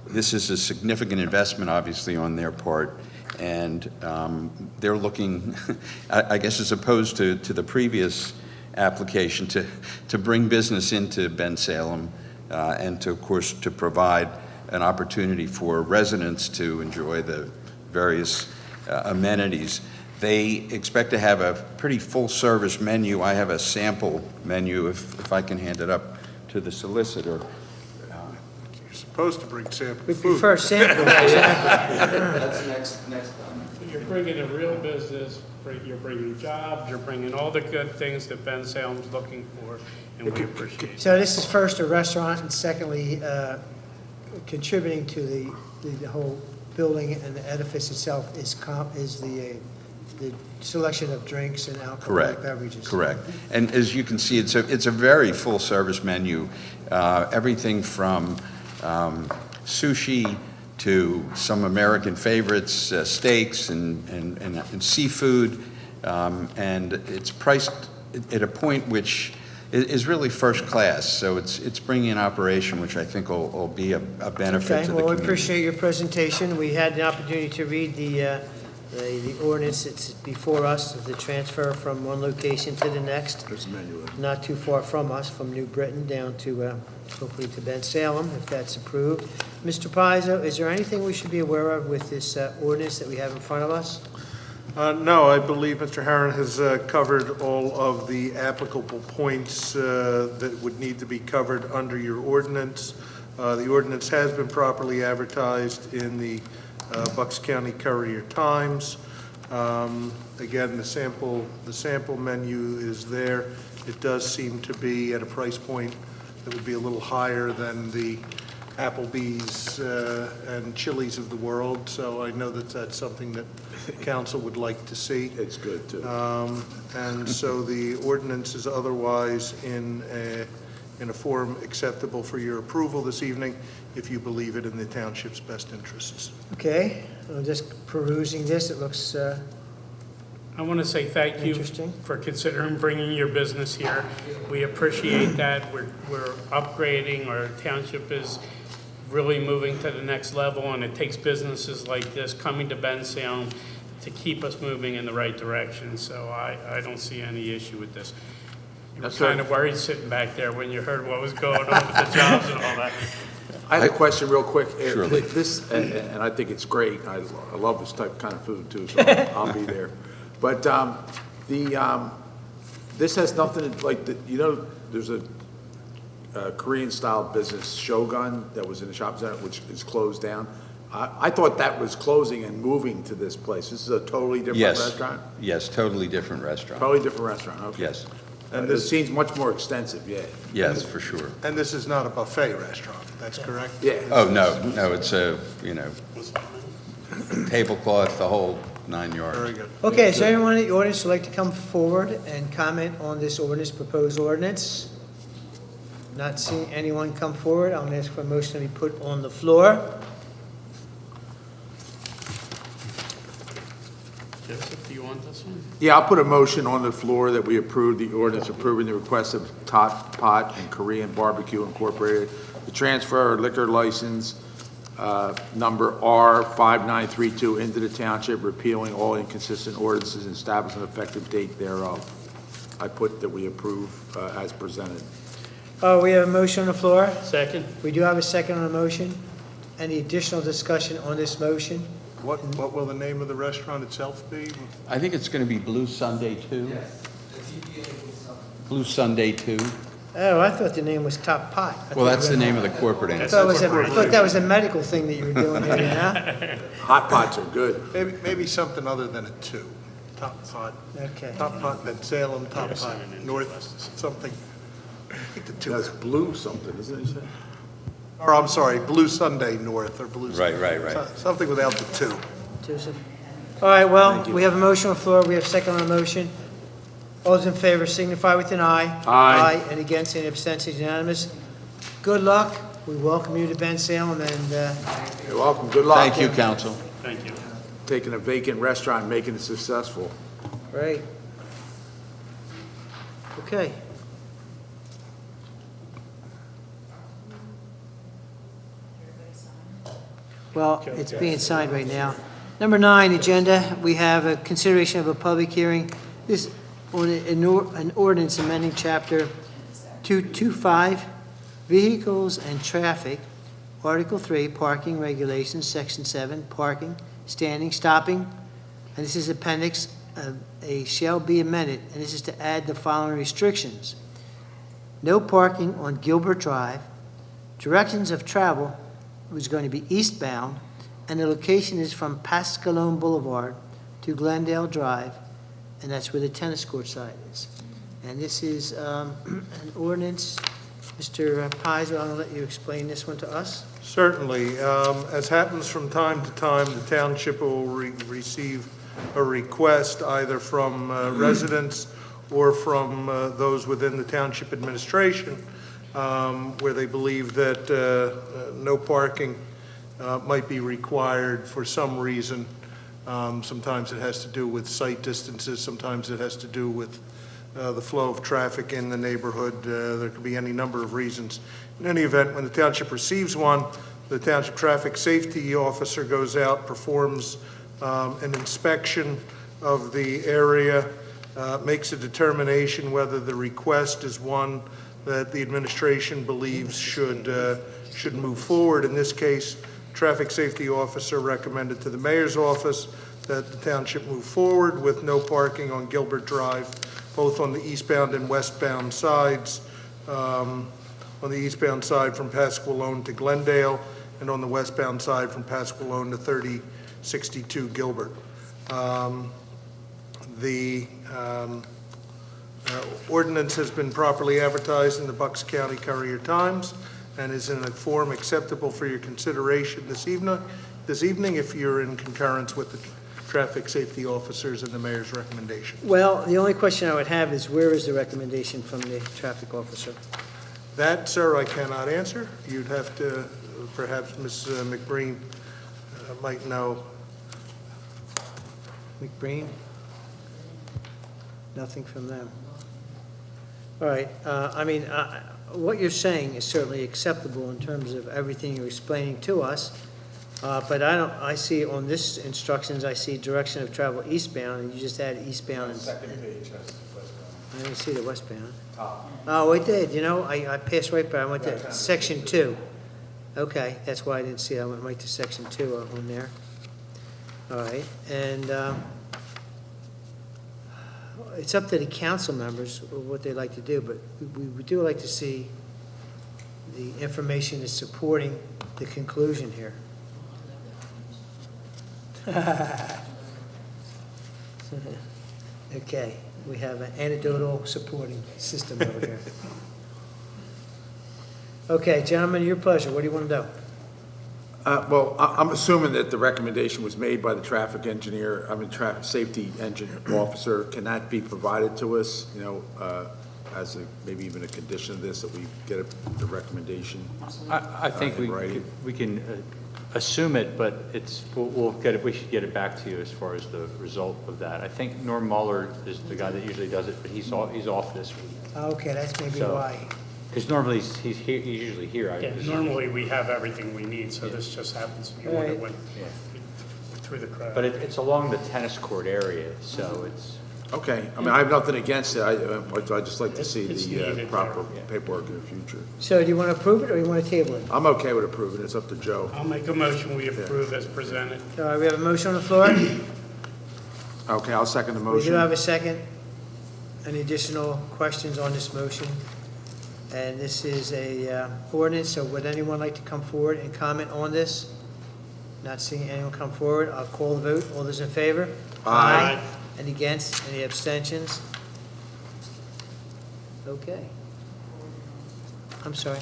This is a significant investment, obviously, on their part, and they're looking, I guess, as opposed to the previous application, to bring business into Bensalem and to, of course, to provide an opportunity for residents to enjoy the various amenities. They expect to have a pretty full-service menu. I have a sample menu, if I can hand it up to the solicitor. You're supposed to bring sample We food. prefer sample. That's next time. You're bringing a real business, you're bringing jobs, you're bringing all the good things that Bensalem's looking for, and we appreciate it. So this is first a restaurant, and secondly, contributing to the whole building and the edifice itself is the selection of drinks and alcoholic beverages. Correct. And as you can see, it's a very full-service menu. Everything from sushi to some American favorites, steaks and seafood, and it's priced at a point which is really first class. So it's bringing an operation which I think will be a benefit to the Okay, well, we community. appreciate your presentation. We had the opportunity to read the ordinance that's before us, of the transfer from one location to the next. There's a menu. Not too far from us, from New Britain down to, hopefully to Bensalem, if that's approved. Mr. Pizzo, is there anything we should be aware of with this ordinance that we have in front of us? No, I believe Mr. Herron has covered all of the applicable points that would need to be covered under your ordinance. The ordinance has been properly advertised in the Bucks County Courier Times. Again, the sample menu is there. It does seem to be at a price point that would be a little higher than the Applebee's and Chili's of the world, so I know that that's something that council would like to see. It's good, too. And so the ordinance is otherwise in a form acceptable for your approval this evening, if you believe it in the township's best interests. Okay, I'm just perusing this. It looks I want to say thank you Interesting. for considering bringing your business here. We appreciate that. We're upgrading. Our township is really moving to the next level, and it takes businesses like this coming to Bensalem to keep us moving in the right direction. So I don't see any issue with this. You were That's right. kind of worried sitting back there when you heard what was going on with the jobs and all that. I have a question real quick. Surely. This, and I think it's great. I love this kind of food, too, so I'll be there. But this has nothing to, like, there's a Korean-style business, Shogun, that was in the shopping center, which is closed down. I thought that was closing and moving to this place. This is a totally different restaurant? Yes, totally different restaurant. Totally different restaurant, okay. Yes, And it seems much more extensive, yeah. yes, for sure. And this is not a buffet restaurant, that's correct? Yeah. Oh, no, it's a, tablecloth, the whole 9 yards. Very good. Okay, is there anyone in the audience who'd like to come forward and comment on this ordinance, proposed ordinance? Not seeing anyone come forward, I'm going to ask for a motion to be put on the floor. Joseph, do you want this one? Yeah, I'll put a motion on the floor that we approve the ordinance approving the request of Tot Pot and Korean Barbecue Incorporated to transfer liquor license number R5932 into the township, repealing all inconsistent ordinances and establishing an effective date thereof. I put that we approve as presented. Oh, we have a motion on the floor. Second? We do have a second on the motion. Any additional discussion on this motion? What will the name of the restaurant itself be? I think it's going to be Blue Sunday 2. Blue Sunday 2. Oh, I thought the name was Top Pot. Well, that's the name of the corporate I entity. thought that was a medical thing that you were doing here, you know? Hot pots are good. Maybe something other than a 2. Top Pot. Okay. Top Pot, Bensalem, Top Pot, North, something. I think the 2. That's blue something, isn't it? Or, I'm sorry, Blue Sunday North, or Blue. Right, right, right. Something without the 2. Joseph? All right, well, we have a motion on the floor. We have a second on the motion. All those in favor signify with an aye. Aye. And against, any abstentions, unanimous. Good luck. We welcome you to Bensalem, and You're welcome. Good luck. Thank you, council. Thank you. Taking a vacant restaurant and making it successful. great. Okay. Well, it's being signed right now. Number 9, agenda, we have a consideration of a public hearing. This on an ordinance amending Chapter 225, Vehicles and Traffic, Article 3, Parking Regulations, Section 7, Parking, Standing, Stopping, and this is appendix, a shall be amended, and this is to add the following restrictions. No parking on Gilbert Drive, directions of travel was going to be eastbound, and the location is from Pascalone Boulevard to Glendale Drive, and that's where the tennis court side is. And this is an ordinance. Mr. Pizer, I'm going to let you explain this one to us. Certainly. As happens from time to time, the township will receive a request either from residents or from those within the township administration where they believe that no parking might be required for some reason. Sometimes it has to do with site distances, sometimes it has to do with the flow of traffic in the neighborhood. There could be any number of reasons. In any event, when the township receives one, the township traffic safety officer goes out, performs an inspection of the area, makes a determination whether the request is one that the administration believes should move forward. In this case, traffic safety officer recommended to the mayor's office that the township move forward with no parking on Gilbert Drive, both on the eastbound and westbound sides. On the eastbound side from Pasqualone to Glendale, and on the westbound side from Pasqualone to 3062 Gilbert. The ordinance has been properly advertised in the Bucks County Courier-Times and is in a form acceptable for your consideration this evening if you're in concurrence with the traffic safety officers and the mayor's recommendation. Well, the only question I would have is where is the recommendation from the traffic officer? That, sir, I cannot answer. You'd have to, perhaps Ms. McBreen might know. McBreen? Nothing from them. All right, what you're saying is certainly acceptable in terms of everything you're explaining to us, but I see on this instructions, I see direction of travel eastbound, and you just add eastbound. Second page has westbound. I didn't see the westbound. Top. Oh, I did, I passed right by, I went to section 2. Okay, that's why I didn't see it, I went right to section 2 on there. All right, and it's up to the council members what they like to do, but we do like to see the information is supporting the conclusion here. Okay, we have an anecdotal supporting system over here. Okay, gentlemen, your pleasure. What do you want to do? Well, I'm assuming that the recommendation was made by the traffic engineer, traffic safety engine officer. Can that be provided to us, as maybe even a condition of this, that we get the recommendation? I think in writing? we can assume it, but we'll get it, we should get it back to you as far as the result of that. I think Norm Mueller is the guy that usually does it, but he's off this week. Okay, that's maybe So- why. Because normally he's usually here. Yeah, normally we have everything we need, so this just happens to be one that Right. went through the crowd. But it's along the tennis court area, so it's, Okay, I mean, I have nothing against it, I'd just like to see It's the needed proper there, yeah. paperwork in the future. So do you want to approve it or you want to table it? I'm okay with approving it, it's up to Joe. I'll make a motion, we approve as presented. All right, we have a motion on the floor. Okay, I'll second the We do have motion. a second. Any additional questions on this motion? And this is a ordinance, so would anyone like to come forward and comment on this? Not seeing anyone come forward, I'll call the vote. All those in favor? Aye. Any against? Any abstentions? Okay. I'm sorry.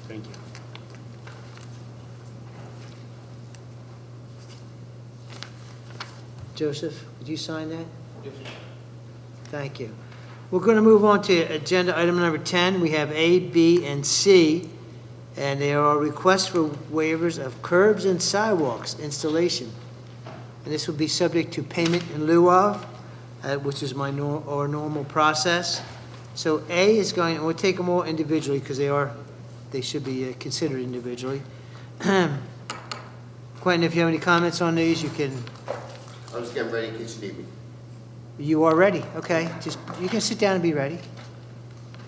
Thank you. Joseph, would you sign that? Yes. Thank you. We're going to move on to agenda item number 10. We have A, B, and C, and there are requests for waivers of curbs and sidewalks installation. And this will be subject to payment in lieu of, which is our normal process. So A is going, and we'll take them all individually because they should be considered individually. Quentin, if you have any comments on these, you can. I'm just getting ready in case you need me. You are ready, okay. You can sit down and be ready.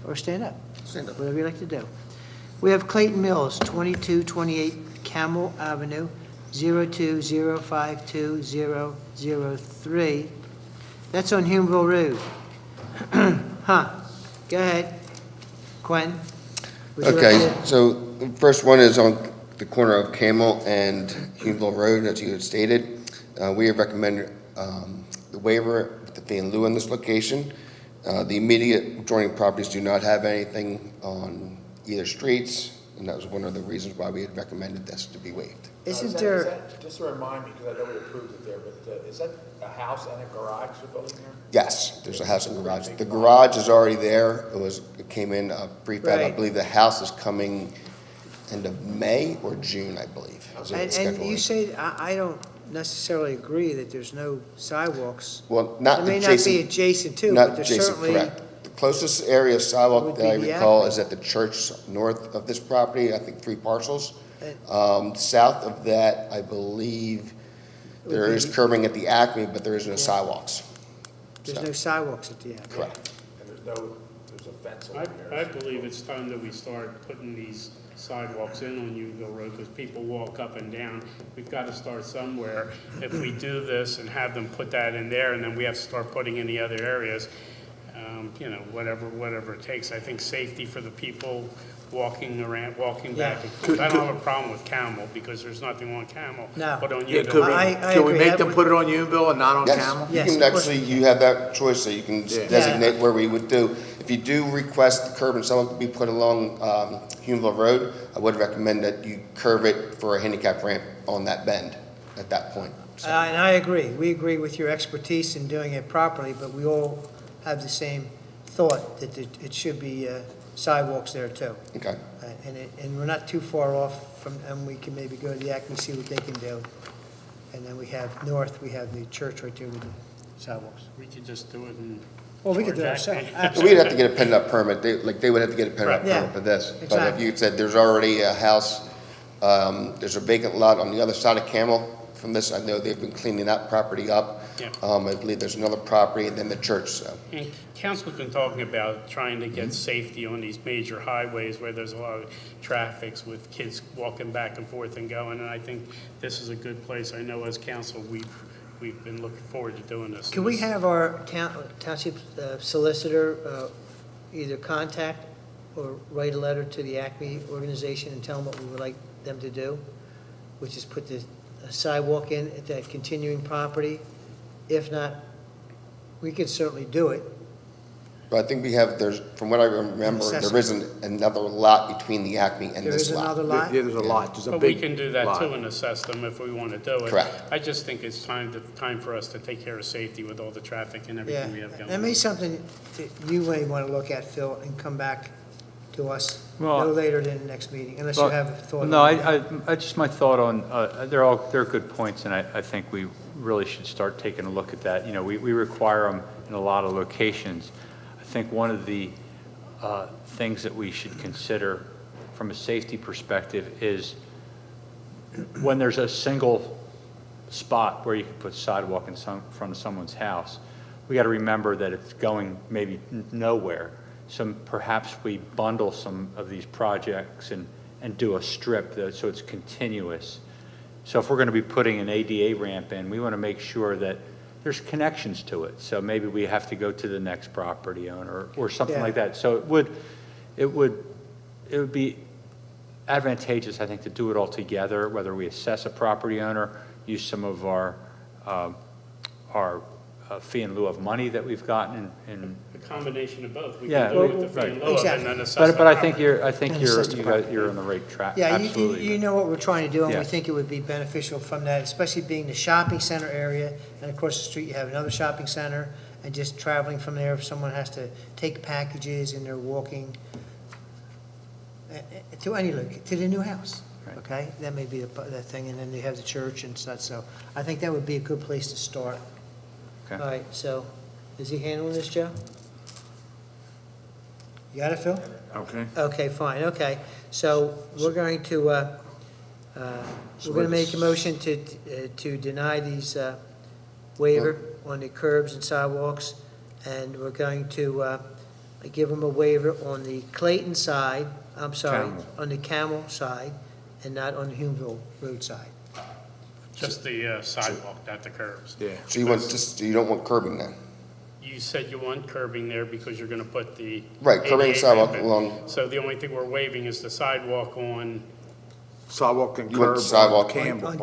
Or stand up. Stand up. Whatever you like to do. We have Clayton Mills, 2228 Camel Avenue, 020520003. That's on Humeville Road. Huh. Go ahead. Quentin. would you like Okay, to- so the first one is on the corner of Camel and Humeville Road, as you had stated. We have recommended the waiver with the fee in lieu in this location. The immediate adjoining properties do not have anything on either streets, and that was one of the reasons why we had recommended this to be waived. Isn't there, Just to remind me, because I know we approved it there, but is that a house and a garage you're building there? Yes, there's a house and garage. The garage is already there. It came in prefab. I Right. believe the house is coming end of May or June, I believe. is what it's and scheduled. you say, I don't necessarily agree that there's no sidewalks. Well, not It may not be adjacent. adjacent to, Not but there's adjacent, certainly. correct. The closest area of sidewalk Would that I be the recall Acme. is at the church north of this property, I think 3 parcels. And- South of that, I believe there Would is be- curbing at the Acme, but there is no sidewalks. There's So, no sidewalks at the end. correct. And there's a fence along there. I believe it's time that we start putting these sidewalks in on Unionville Road, because people walk up and down. We've got to start somewhere. If we do this and have them put that in there, and then we have to start putting in the other areas, whatever it takes. I think safety for the people walking around, walking back and forth. I don't have a problem with Camel, because there's nothing on Camel. No. But on Yeah, Unionville. could we agree. make That them would- put it on Unionville and not on Yes, Camel? you Yes, can of course actually, we you have that choice, so you can Yeah. designate where we would do. If you do request the curb and sidewalk to be put along Humeville Road, I would recommend that you curve it for a handicap ramp on that bend at that point. So, And I agree. We agree with your expertise in doing it properly, but we all have the same thought that it should be sidewalks there too. Okay. And we're not too far off from, and we can maybe go to the Acme, see what they can do. And then we have north, we have the church right there with the sidewalks. We could just do it in. Well, we could do it Georgia. ourselves. We'd Absolutely. have to get a PennDOT permit, they would have to get a PennDOT Yeah, permit for this. But if exactly. you said there's already a house, there's a vacant lot on the other side of Camel from this, I know they've been cleaning that property up. Yeah. I believe there's another property and then the church, so. And council's been talking about trying to get safety on these major highways where there's a lot of traffic with kids walking back and forth and going, and I think this is a good place. I know as council, we've been looking forward to doing this. Can we have our township solicitor either contact or write a letter to the Acme organization and tell them what we would like them to do, which is put the sidewalk in at that continuing property? If not, we could certainly do it. But I think from what I remember, there isn't another lot between the Acme and There this is lot. another Yeah, lot? there's a lot, there's a But we big can do that lot. too and assess them if we want to do it. Correct. I just think it's time for us to take care of safety with all the traffic and Yeah, everything we have going that on. may be something that you may want to look at, Phil, and come back to us Well, no later than the next meeting, unless you Well, have a thought. No, on it. I just, my thought on, they're good points, and I think we really should start taking a look at that. You know, we require them in a lot of locations. I think one of the things that we should consider from a safety perspective is when there's a single spot where you can put sidewalk in front of someone's house, we got to remember that it's going maybe nowhere. So perhaps we bundle some of these projects and do a strip so it's continuous. So if we're going to be putting an ADA ramp in, we want to make sure that there's connections to it. So maybe we have to go to the next property owner or something Yeah. like that. So it would be advantageous, I think, to do it all together, whether we assess a property owner, use some of our fee in lieu of money that we've gotten in. A combination of both. We Yeah, can do it with the fee right. in lieu of Exactly. and then assess the But I think property. you're on the right track. Yeah, Absolutely. you know what we're trying to do, and we Yeah. think it would be beneficial from that, especially being the shopping center area, and across the street you have another shopping center, and just traveling from there, if someone has to take packages and they're walking to to the new house, Right. okay? That may be the thing, and then they have the church and such, so I think that would be a good place to start. Okay. All right, so, is he handling this, Joe? You got it, Phil? Okay. Okay, fine, okay. So we're going to make a motion to deny these waiver on the curbs and sidewalks, and we're going to give them a waiver on the Clayton side, I'm sorry, Camel. on the Camel side, and not on the Humeville Road side. Just the sidewalk, not the curbs. Yeah. So you don't want curbing then? You said you want curbing there because you're gonna put the. Right, curbing and ADA sidewalk ramp in. along- So the only thing we're waiving is the sidewalk on, Sidewalk and You want curb sidewalk- on Campbell. On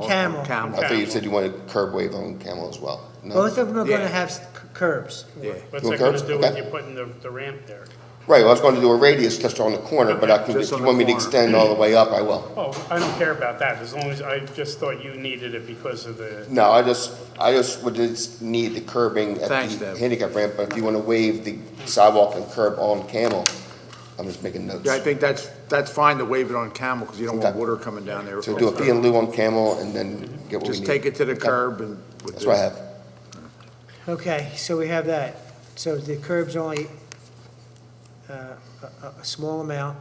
Camel. I thought you said you wanted curb waiver on Camel as well. No? Both of them are going Yeah. to have curbs. Yeah. what's You that want gonna curbs? do with Okay. you putting the ramp there? Right, well, I was going to do a radius just on the corner, but I can, Just if on you the want me to corner. extend all the way up, I will. Oh, I don't care about that, as long as, I just thought you needed it because of the, No, I just would just need the curbing at Thanks, the Deb. handicap ramp, but if you want to waive the sidewalk and curb on Camel, I'm just making notes. Yeah, I think that's fine to waive it on Camel, because you don't want Okay. water coming down there. So do a fee in lieu on Camel and then get what we need. Just take it to the Okay. curb and. with That's the- what I have. Okay, so we have that. So the curb's only a small amount,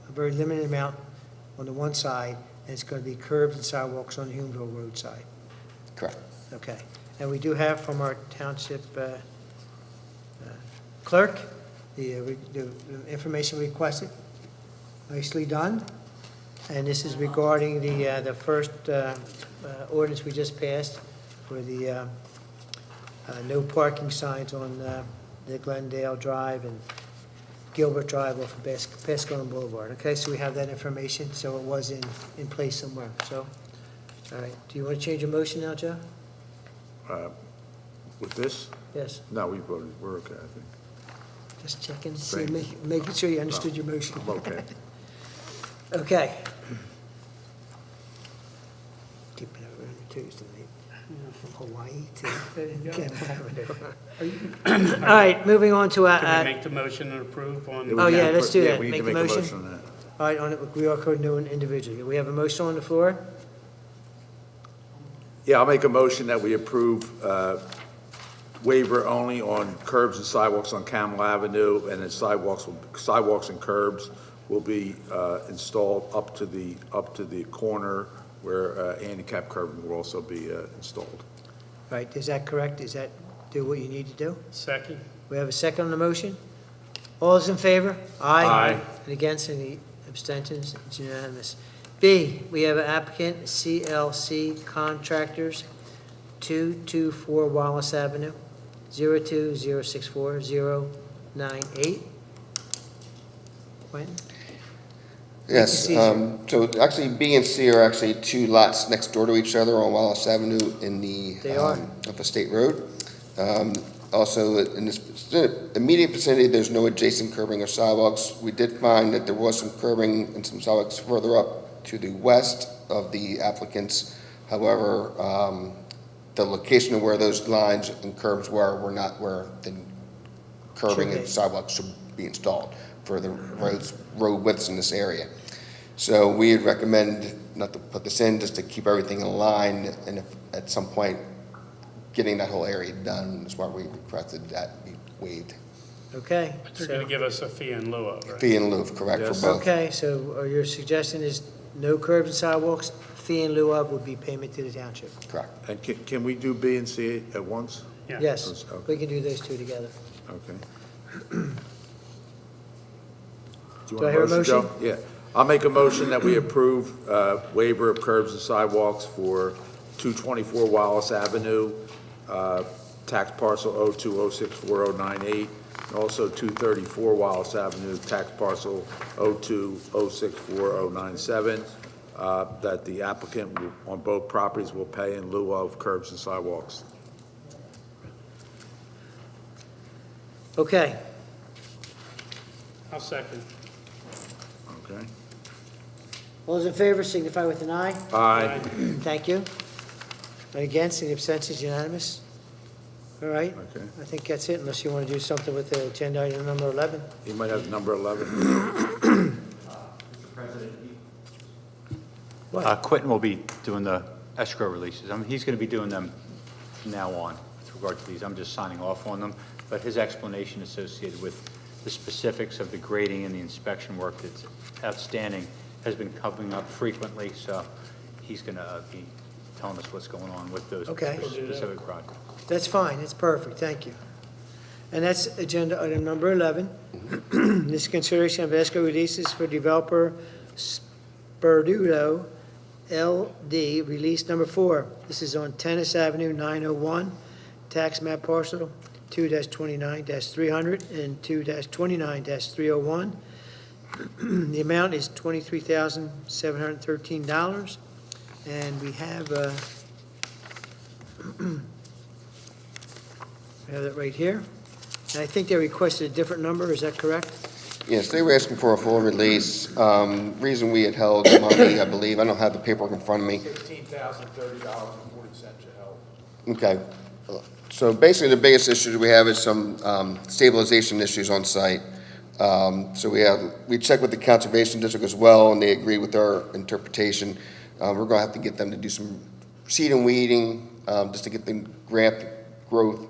a very limited amount on the one side, and it's going to be curbs and sidewalks on the Humeville Road side. Correct. Okay. And we do have from our township clerk, the information requested. Nicely done. And this is regarding the first ordinance we just passed for the no parking signs on the Glendale Drive and Gilbert Drive off of Pasco Boulevard. Okay, so we have that information, so it was in place somewhere, so. All right, do you want to change your motion now, Joe? With this? Yes, No, we voted, we're okay, I think. just checking, to see, Thank making sure you understood your motion. I'm okay. Okay. Keeping it around Tuesday night. From Hawaii to Kent Avenue. All right, moving on to, can we make the motion and approve on? Oh, yeah, let's do Yeah, that. we need Make to the make a motion. motion on that. all right, on it, we are code new and individually. We have a motion on the floor? Yeah, I'll make a motion that we approve waiver only on curbs and sidewalks on Camel Avenue, and then sidewalks and curbs will be installed up to the corner where handicap curbing will also be installed. All right, is that correct? Does that do what you need to do? Second? We have a second on the motion? All those in favor? Aye. And against, any abstentions? It's unanimous. B, we have an applicant, CLC Contractors, 224 Wallace Avenue, 02064-098. Quentin? Yes, Make it so actually B and C are actually two lots next door to each other on Wallace Avenue in They are. up a state road. Also, in this immediate vicinity, there's no adjacent curbing or sidewalks. We did find that there was some curbing and some sidewalks further up to the west of the applicants. However, the location of where those lines and curbs were not where the curbing Should and be. sidewalks should be installed. for the road widths in this area. So we would recommend not to put this in, just to keep everything in line, and if at some point getting that whole area done is why we requested that be waived. Okay. They're going to give us a fee in lieu of, right? Fee in lieu, correct, for both. Okay, so your suggestion is no curbs and sidewalks, fee in lieu of would be payment to the township? Correct. And can we do B and C at once? Yeah. Yes, Okay. we can do those two together. Okay. Do want I hear a Joe? motion? Yeah. I'll make a motion that we approve waiver of curbs and sidewalks for 224 Wallace Avenue, tax parcel 02064098, and also 234 Wallace Avenue, tax parcel 02064097, that the applicant on both properties will pay in lieu of curbs and sidewalks. Okay, I'll second. Okay? all those in favor signify with an aye. Aye. Thank you. And against, any abstentions, unanimous? All right, Okay. I think that's it, unless you want to do something with the agenda item number 11. You might have number 11. Quentin will be doing the escrow releases. I mean, he's going to be doing them from now on with regard to these. I'm just signing off on them. But his explanation associated with the specifics of the grading and the inspection work that's outstanding has been coming up frequently. So he's going to be telling us what's going on with those Okay. specific projects. That's fine, that's perfect, thank you. And that's agenda item number 11. This consideration of escrow releases for developer Sperduto LD, release number 4. This is on Tennis Avenue 901, tax map parcel 2-29-300 and 2-29-301. The amount is $23,713, and we have that right here. And I think they requested a different number, is that correct? Yes, they were asking for a full release. Reason we had held the money, I believe, I don't have the paperwork in front of me. $16,030.40 you held. Okay. So basically, the biggest issue we have is some stabilization issues on site. So we checked with the Conservation District as well, and they agree with our interpretation. We're going to have to get them to do some seed and weeding, just to get the grass growth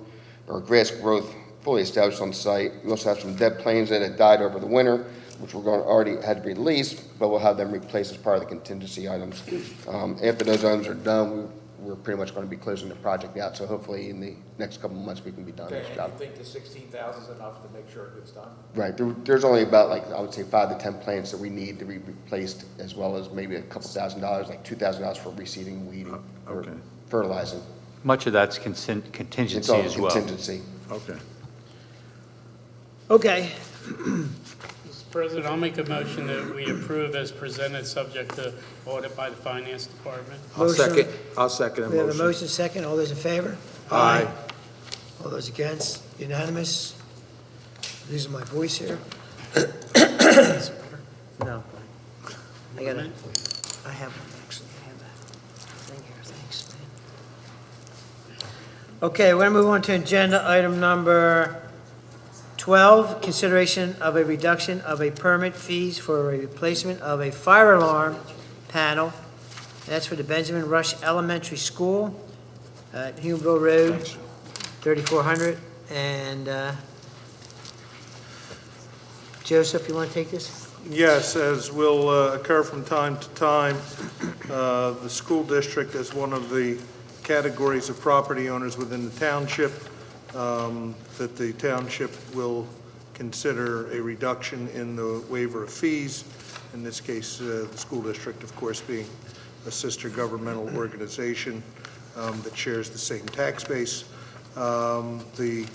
fully established on site. We also have some dead planes that had died over the winter, which we're going to already had to release, but we'll have them replaced as part of the contingency items. After those items are done, we're pretty much going to be closing the project out, so hopefully in the next couple of months, we can be done Okay, this and job. you think the 16,000 is enough to make sure it gets done? Right, there's only about, like, I would say 5 to 10 plants that we need to be replaced, as well as maybe a couple $1,000, like $2,000 for reseeding, weeding, or Okay. fertilizing. Much of that's It's contingency all as well. contingency. Okay. Okay, Mr. President, I'll make a motion that we approve as presented, subject to audit by the Finance Department. I'll Motion. second the we have a motion. motion second, all those in favor? Aye. All those against, unanimous? Losing my voice here. No. I have one, actually, I have that thing here, thanks, man. Okay, we're gonna move on to agenda item number 12, consideration of a reduction of a permit fees for a replacement of a fire alarm panel. That's for the Benjamin Rush Elementary School at Hughville Road, 3400. And Joseph, you want to take this? Yes, as will occur from time to time, the school district, as one of the categories of property owners within the township, that the township will consider a reduction in the waiver of fees. In this case, the school district, of course, being a sister governmental organization that shares the same tax base. The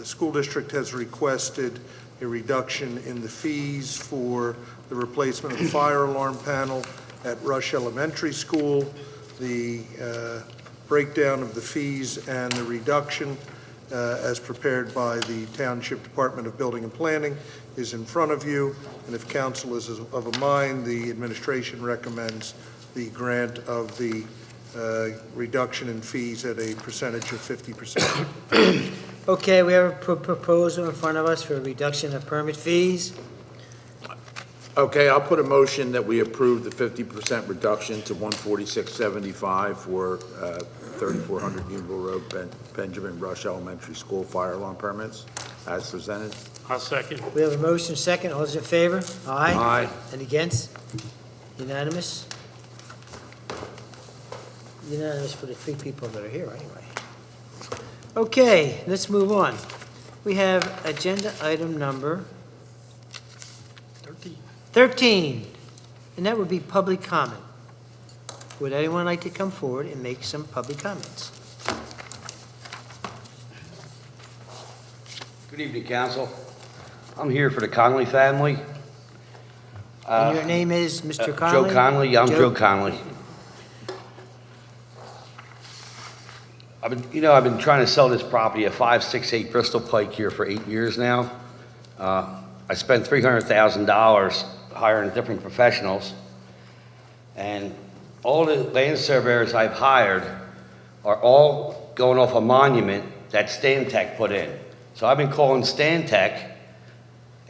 school district has requested a reduction in the fees for the replacement of the fire alarm panel at Rush Elementary School. The breakdown of the fees and the reduction as prepared by the Township Department of Building and Planning is in front of you. And if council is of a mind, the administration recommends the grant of the reduction in fees at a percentage of 50%. Okay, we have a proposal in front of us for a reduction of permit fees. Okay, I'll put a motion that we approve the 50% reduction to 146.75 for 3400 Unionville Road, Benjamin Rush Elementary School fire alarm permits as presented. I'll second. We have a motion second. All those in favor? Aye. Aye. And against? Unanimous? Unanimous for the three people that are here anyway. Okay, let's move on. We have agenda item number 13, and that would be public comment. Would anyone like to come forward and make some public comments? Good evening, council. I'm here for the Conley family. And your name is Mr. Conley? Joe Conley, I'm Joe Conley. I've been trying to sell this property at 568 Bristol Pike here for 8 years now. I spent $300,000 hiring different professionals, and all the land surveyors I've hired are all going off a monument that Stantec put in. So I've been calling Stantec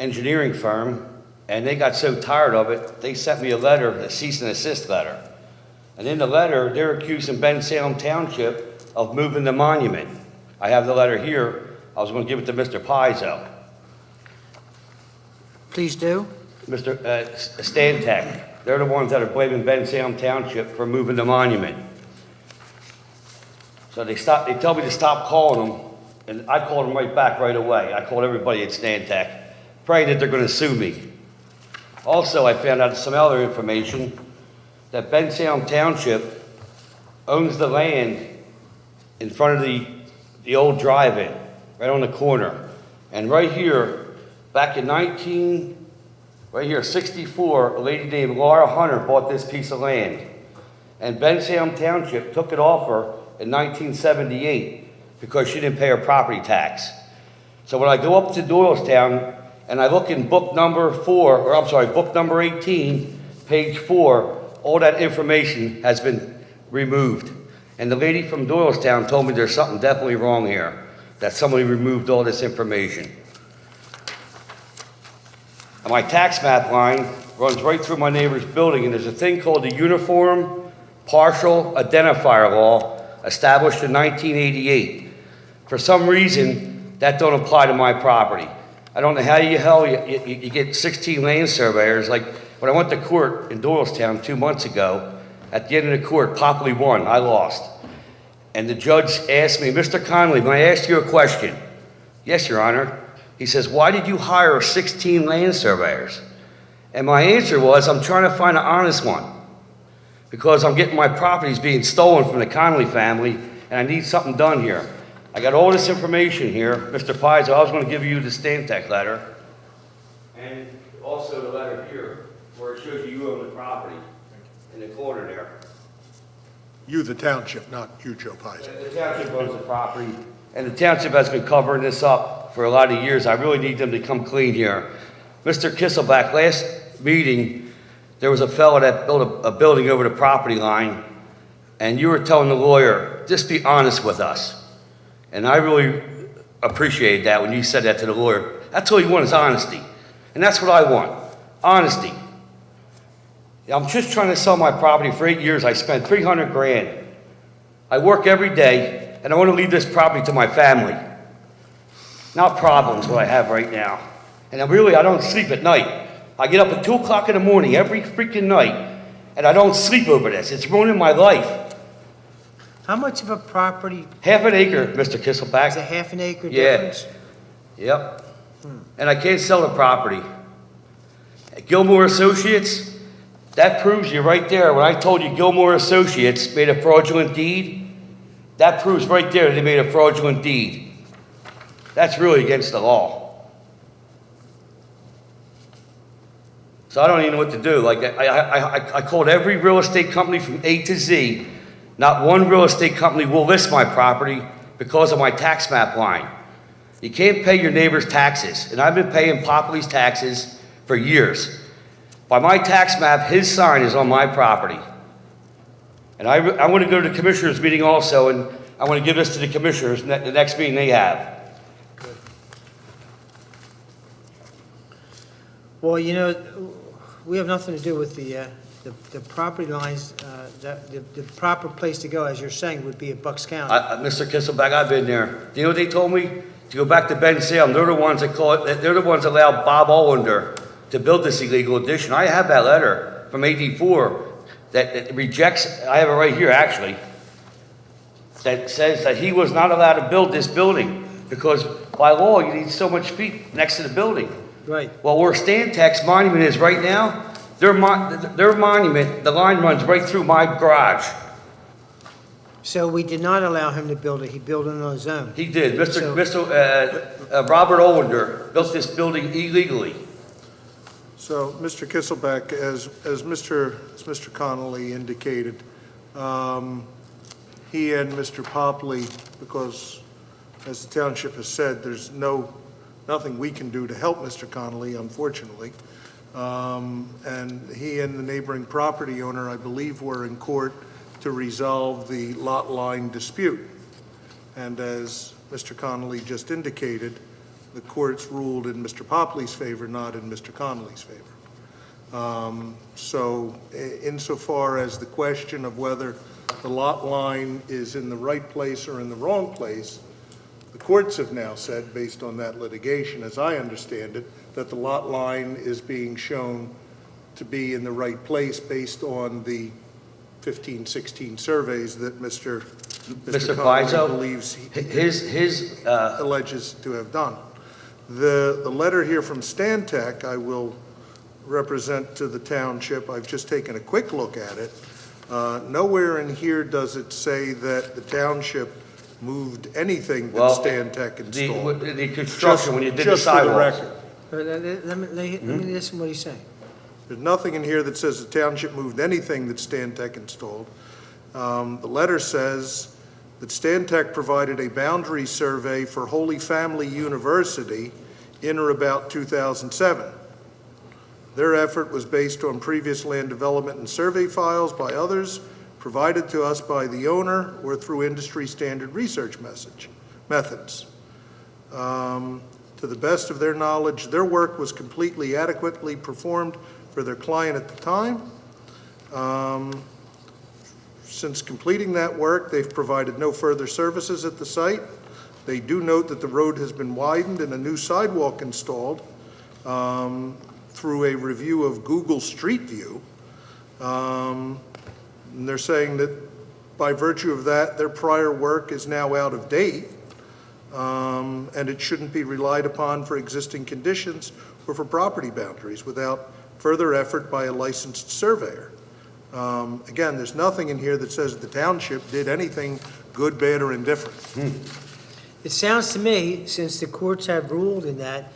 engineering firm, and they got so tired of it, they sent me a letter, a cease and desist letter. And in the letter, they're accusing Bensalem Township of moving the monument. I have the letter here. I was going to give it to Mr. Pizzo. Please do. Mr. Stantec, they're the ones that are blaming Bensalem Township for moving the monument. So they tell me to stop calling them, and I called them right back right away. I called everybody at Stantec, praying that they're going to sue me. Also, I found out some other information that Bensalem Township owns the land in front of the old drive-in, right on the corner. And right here, back in 64, a lady named Laura Hunter bought this piece of land. And Bensalem Township took it off her in 1978 because she didn't pay her property tax. So when I go up to Doylestown and I look in book number 18, page 4, all that information has been removed. And the lady from Doylestown told me there's something definitely wrong here, that somebody removed all this information. And my tax map line runs right through my neighbor's building, and there's a thing called the Uniform Partial Identifier Law established in 1988. For some reason, that don't apply to my property. I don't know how you get 16 land surveyors. Like when I went to court in Doylestown 2 months ago, at the end of the court, Popley won, I lost. And the judge asked me, Mr. Conley, may I ask you a question? Yes, Your Honor. He says, why did you hire 16 land surveyors? And my answer was, I'm trying to find an honest one. Because I'm getting my properties being stolen from the Conley family, and I need something done here. I got all this information here. Mr. Pizzo, I was going to give you the Stantec letter. And also the letter here, where it shows you own the property in the corner there. You, the township, not you, Joe Pizzo. The township owns the property, and the township has been covering this up for a lot of years. I really need them to come clean here. Mr. Kisselback, last meeting, there was a fellow that built a building over the property line, and you were telling the lawyer, just be honest with us. And I really appreciated that when you said that to the lawyer. That's all you want is honesty. And that's what I want, honesty. I'm just trying to sell my property for 8 years. I spent $300 grand. I work every day, and I want to leave this property to my family. Not problems, what I have right now. And I don't sleep at night. I get up at 2 o'clock in the morning every freaking night, and I don't sleep over this. It's ruining my life. How much of a property, Half an acre, Mr. is a Kisselback. half an acre Yeah. difference? Yep. And I can't sell the property. Gilmore Associates, that proves you right there. When I told you Gilmore Associates made a fraudulent deed, that proves right there that they made a fraudulent deed. That's really against the law. So I don't even know what to do. Like, I called every real estate company from A to Z. Not one real estate company will list my property because of my tax map line. You can't pay your neighbor's taxes. And I've been paying Popley's taxes for years. By my tax map, his sign is on my property. And I want to go to the commissioners meeting also, and I want to give this to the commissioners, the next meeting they have. Well, you know, We have nothing to do with the property lines. The proper place to go, as you're saying, would be at Bucks County. Mr. Kisselback, I've been there. Do you know what they told me? To go back to Bensalem. They're the ones that they're the ones that allowed Bob Ollender to build this illegal addition. I have that letter from '84 that rejects, I have it right here, actually, that says that he was not allowed to build this building because by law, you need so much feet next to the building. Right. Well, where Stantec's monument is right now, their monument, the line runs right through my garage. So we did not allow him to build it. He built it on his own. He did. So- Robert Ollender built this building illegally. So, Mr. Kisselbeck, as Mr. Connolly indicated, he and Mr. Popley, because as the township has said, there's nothing we can do to help Mr. Connolly, unfortunately. And he and the neighboring property owner, I believe, were in court to resolve the lot line dispute. And as Mr. Connolly just indicated, the courts ruled in Mr. Popley's favor, not in Mr. Connolly's favor. So insofar as the question of whether the lot line is in the right place or in the wrong place, the courts have now said, based on that litigation, as I understand it, that the lot line is being shown to be in the right place based on the 15, 16 surveys that Mr. Connolly Pizzo, believes his alleges to have done. The letter here from Stantec, I will represent to the township. I've just taken a quick look at it. Nowhere in here does it say that the township moved anything that Stantec installed. The construction, when you did the Just for the sidewalks. record. Let me listen to what he's saying. There's nothing in here that says the township moved anything that Stantec installed. The letter says that Stantec provided a boundary survey for Holy Family University in or about 2007. Their effort was based on previous land development and survey files by others, provided to us by the owner or through industry standard research methods. To the best of their knowledge, their work was completely adequately performed for their client at the time. Since completing that work, they've provided no further services at the site. They do note that the road has been widened and a new sidewalk installed through a review of Google Street View. And they're saying that by virtue of that, their prior work is now out of date, and it shouldn't be relied upon for existing conditions or for property boundaries without further effort by a licensed surveyor. Again, there's nothing in here that says the township did anything good, bad, or indifferent. It sounds to me, since the courts have ruled in that,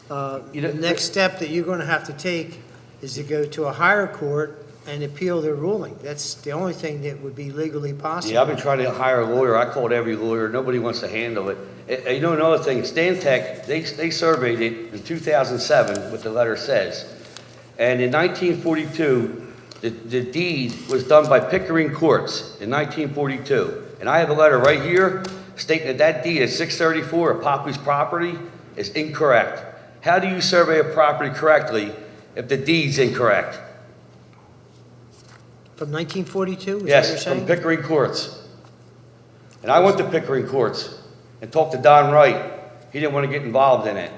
the next step that you're going to have to take is to go to a higher court and appeal their ruling. That's the only thing that would be legally possible. Yeah, I've been trying to hire a lawyer. I called every lawyer. Nobody wants to handle it. You know, another thing, Stantec, they surveyed it in 2007, what the letter says. And in 1942, the deed was done by Pickering Courts in 1942. And I have a letter right here stating that that deed at 634 of Popley's property is incorrect. How do you survey a property correctly if the deed's incorrect? From 1942, is that what you're Yes, saying? from Pickering Courts. And I went to Pickering Courts and talked to Don Wright. He didn't want to get involved in it.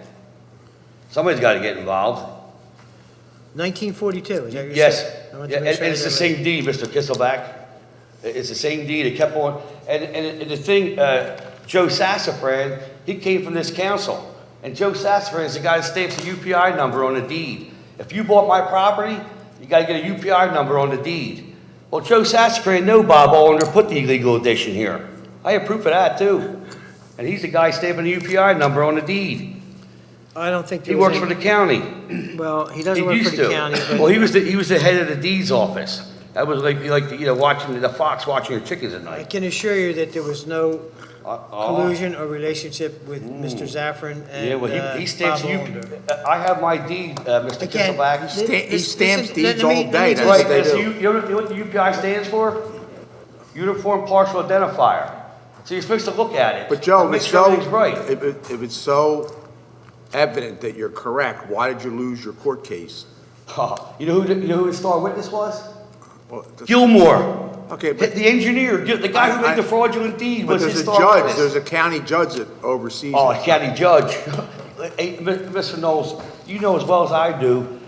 Somebody's got to get involved. 1942, is that what you're Yes, saying? I want to yeah, and make sure I it's the got it right. same deed, Mr. Kisselback. It's the same deed, it kept on, and the thing, Joe Sassafran, he came from this council, and Joe Sassafran is the guy that stamps the UPI number on the deed. If you bought my property, you gotta get a UPI number on the deed. Well, Joe Sassafran knew Bob Ollender put the illegal addition here. I have proof of that too. And he's the guy stamping the UPI number on the deed. I don't think He there was works for any- the county. Well, he He doesn't work for used the to. county, but... Well, he was the head of the deeds office. That was like watching the fox watching her chickens at I night. can assure you that there was no collusion or relationship with Mr. Zaffron and Yeah, well, he stamps Bob you. Ollender. I have my deed, Mr. Again, Kisselback. He stamps let deeds me- all let me day. just- That's what Right, they so do. you know what the UPI stands for? Uniform Partial Identifier. So you're supposed to look at it. But Joe, make it's sure so, everything's right. if it's so evident that you're correct, why did you lose your court case You know who the star witness was? Well, Gilmore. Okay, but. The engineer, the guy who made the fraudulent deed But was there's his a star judge, witness. there's a county judge that oversees. Oh, it. a county judge. Hey, Mr. Knowles, you know as well as I do,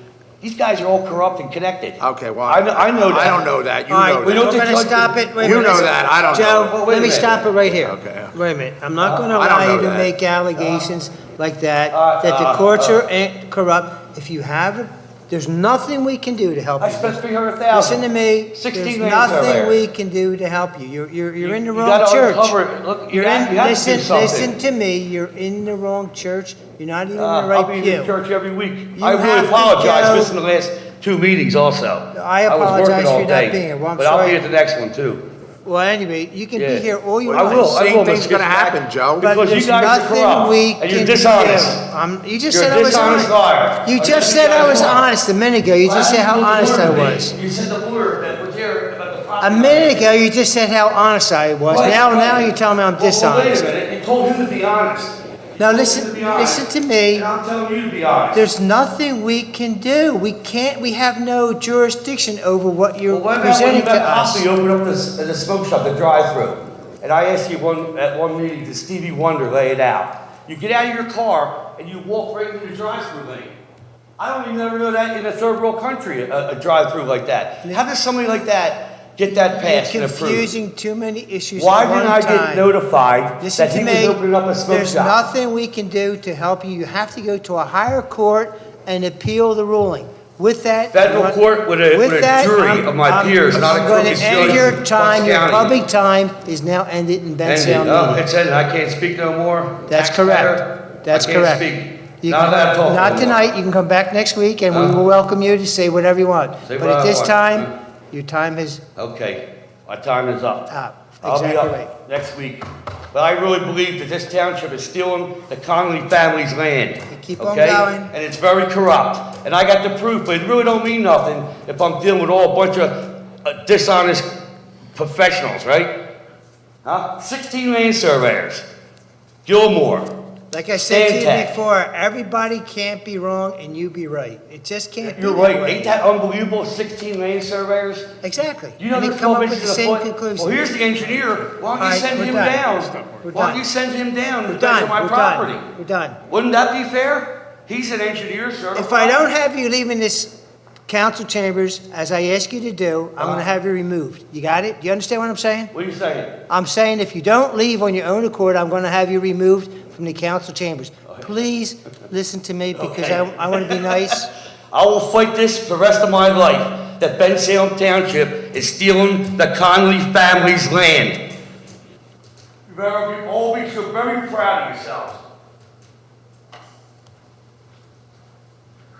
these guys are all corrupt and connected. Okay, well. I know that. I don't know that, you All right, know we we're don't that. think going to judge- stop it. Wait a You minute. know that, I don't know Joe, that. Wait a let me minute. stop it right here. Okay. Wait a minute. I'm not going to I don't allow you know to that. make allegations like that, that the courts are corrupt. If you have it, there's nothing we can do to help I you. spent $300,000. Listen to me. 16 There's lanes nothing over we there. can do to help you. You're in the You wrong gotta church. uncover it. Look, you have to do listen something. to me. You're in the wrong church. You're not even in the I'll right be in pew. the church every week. You I have really to apologize, go- missing the last 2 meetings also. I was apologize working for all you not day, being here. Well, I'm but I'll sorry. be at the next one too. Well, anyway, you can be Yeah. here all you I want. will. Same thing's Mr. gonna Fitzpatrick. happen, Joe. But Because you there's guys are nothing corrupt, we and you're can dishonest. do. You just You're said a I was dishonest honest. liar. You That's just what said I guys was are. honest a minute ago. You just said how honest I was. You said the word that was there about the A property. minute ago, you just said how honest I was. Right, Now right. you're telling me I'm Well, wait dishonest. a minute. You told him to be honest. Now You told him listen, to be honest. listen to me. And I'm telling you to be honest. There's nothing we can do. We have no jurisdiction over what you're Well, what about when presenting you to let us. Poppy open up the smoke shop, the drive-through? And I asked you at one meeting, did Stevie Wonder lay it out? You get out of your car and you walk right into the drive-through lane. I don't even ever know that in a third world country, a drive-through like that. How does somebody like that get that passed You're and approved? confusing too many issues Why at one didn't I time. get notified Listen that to he me. was opening up a smoke There's shop? nothing we can do to help you. You have to go to a higher court and appeal the ruling. With that, Federal court with a that, jury of my peers, not a I'm going crooked to end judge your in time. Bucks Your County. public time is now ended in Bensalem Oh, meeting. it's ended. I can't speak no more. That's Taxpayer, correct. That's I can't correct. speak. You Not allowed to talk no Not more. tonight. You can come back next week, and we will welcome you to say whatever you want. Say But what at I this want. time, your time is Okay, my time is up. up. I'll be Exactly up right. next week. But I really believe that this township is stealing the Connolly family's land. keep on okay? going. And it's very corrupt. And I got the proof, but it really don't mean nothing if I'm dealing with all a bunch of dishonest professionals, right? Huh? 16 land surveyors. Gilmore. Like I said to you Stantec. before, everybody can't be wrong and you be right. It just can't be You're that right. way. Ain't that unbelievable? 16 land surveyors? Exactly. You know And they there's come no up with mission the to same put- conclusion. Well, here's the engineer. Why All don't you right, send we're him done. down? We're Why don't done. you send him down to We're done. measure my We're property? done. We're done. Wouldn't that be fair? He's an engineer, certified. If I don't have you leaving this council chambers, as I ask you to do, I'm going to have you removed. You got it? Do you understand what I'm saying? What are you saying? I'm saying if you don't leave on your own accord, I'm going to have you removed from the council chambers. Please listen to me because I want to be nice. I will fight this for the rest of my life, that Bensalem Township is stealing the Connolly family's land. You better all be so very proud of yourselves.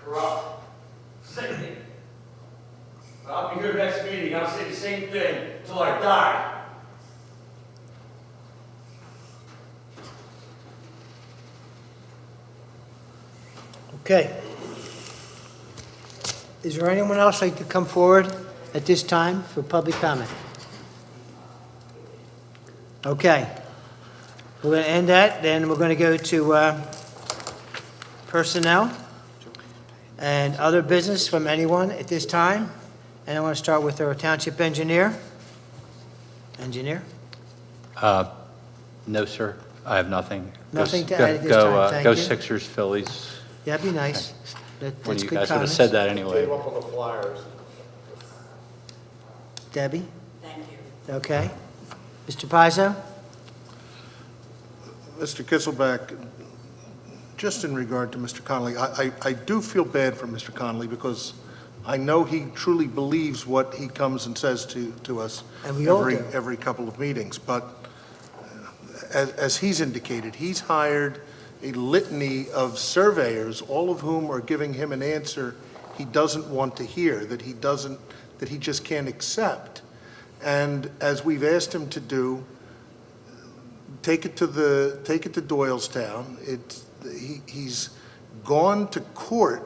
Corrupt. Sickening. But I'll be here next meeting, I'll say the same thing until I die. Okay. Is there anyone else like to come forward at this time for public comment? Okay. We're going to end that, then we're going to go to personnel and other business from anyone at this time. And I want to start with our township engineer. Engineer? No, sir, I have nothing. Nothing to Go- add at this go, time. Thank Go you. Sixers, Phillies. Yeah, be nice. When That's you good guys would have comments. said that anyway. up on the flyers. Debbie? Thank you. Okay. Mr. Pizzo? Mr. Kisselback, just in regard to Mr. Connolly, I do feel bad for Mr. Connolly because I know he truly believes what he comes and says to us And we all do. every couple of meetings. But as he's indicated, he's hired a litany of surveyors, all of whom are giving him an answer he doesn't want to hear, that he just can't accept. And as we've asked him to do, take it to Doylestown. He's gone to court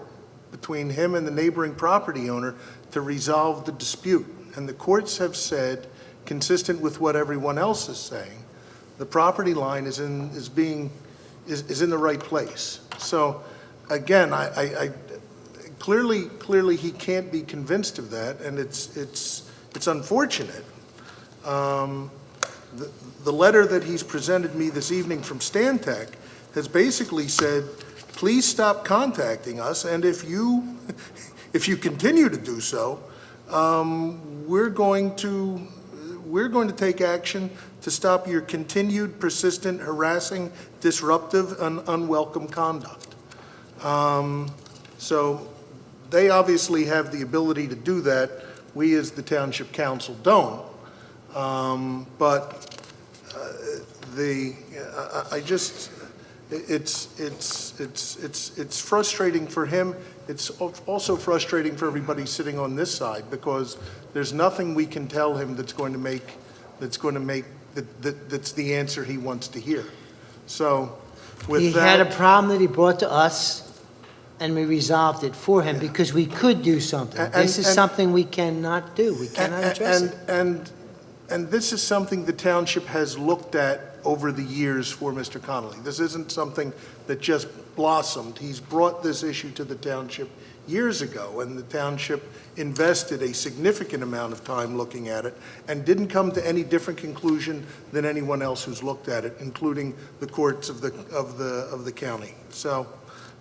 between him and the neighboring property owner to resolve the dispute. And the courts have said, consistent with what everyone else is saying, the property line is in the right place. So again, clearly he can't be convinced of that, and it's unfortunate. The letter that he's presented me this evening from Stantec has basically said, please stop contacting us, and if you continue to do so, we're going to take action to stop your continued, persistent, harassing, disruptive, and unwelcome conduct. So they obviously have the ability to do that. We, as the Township Council, don't. But it's frustrating for him. It's also frustrating for everybody sitting on this side, because there's nothing we can tell him that's the answer he wants to hear. So with He that. had a problem that he brought to us, and we resolved it for him because we could do something. This is something we cannot do. We cannot address it. And this is something the township has looked at over the years for Mr. Connolly. This isn't something that just blossomed. He's brought this issue to the township years ago, and the township invested a significant amount of time looking at it and didn't come to any different conclusion than anyone else who's looked at it, including the courts of the county. So,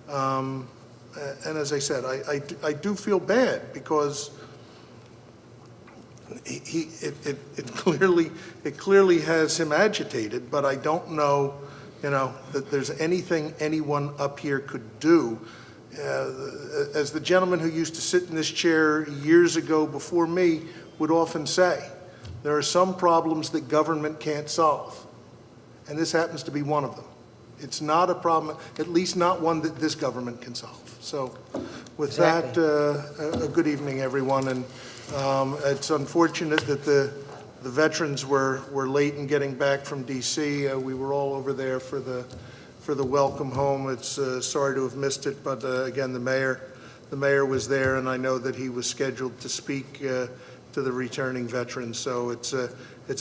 and as I said, I do feel bad, because it clearly has him agitated, but I don't know, that there's anything anyone up here could do. As the gentleman who used to sit in this chair years ago before me would often say, there are some problems that government can't solve, and this happens to be one of them. It's not a problem, at least not one that this government can solve. So with that, a good evening, everyone. And it's unfortunate that the veterans were late in getting back from D.C. We were all over there for the welcome home. It's sorry to have missed it, but again, the mayor was there, and I know that he was scheduled to speak to the returning veterans. So it's a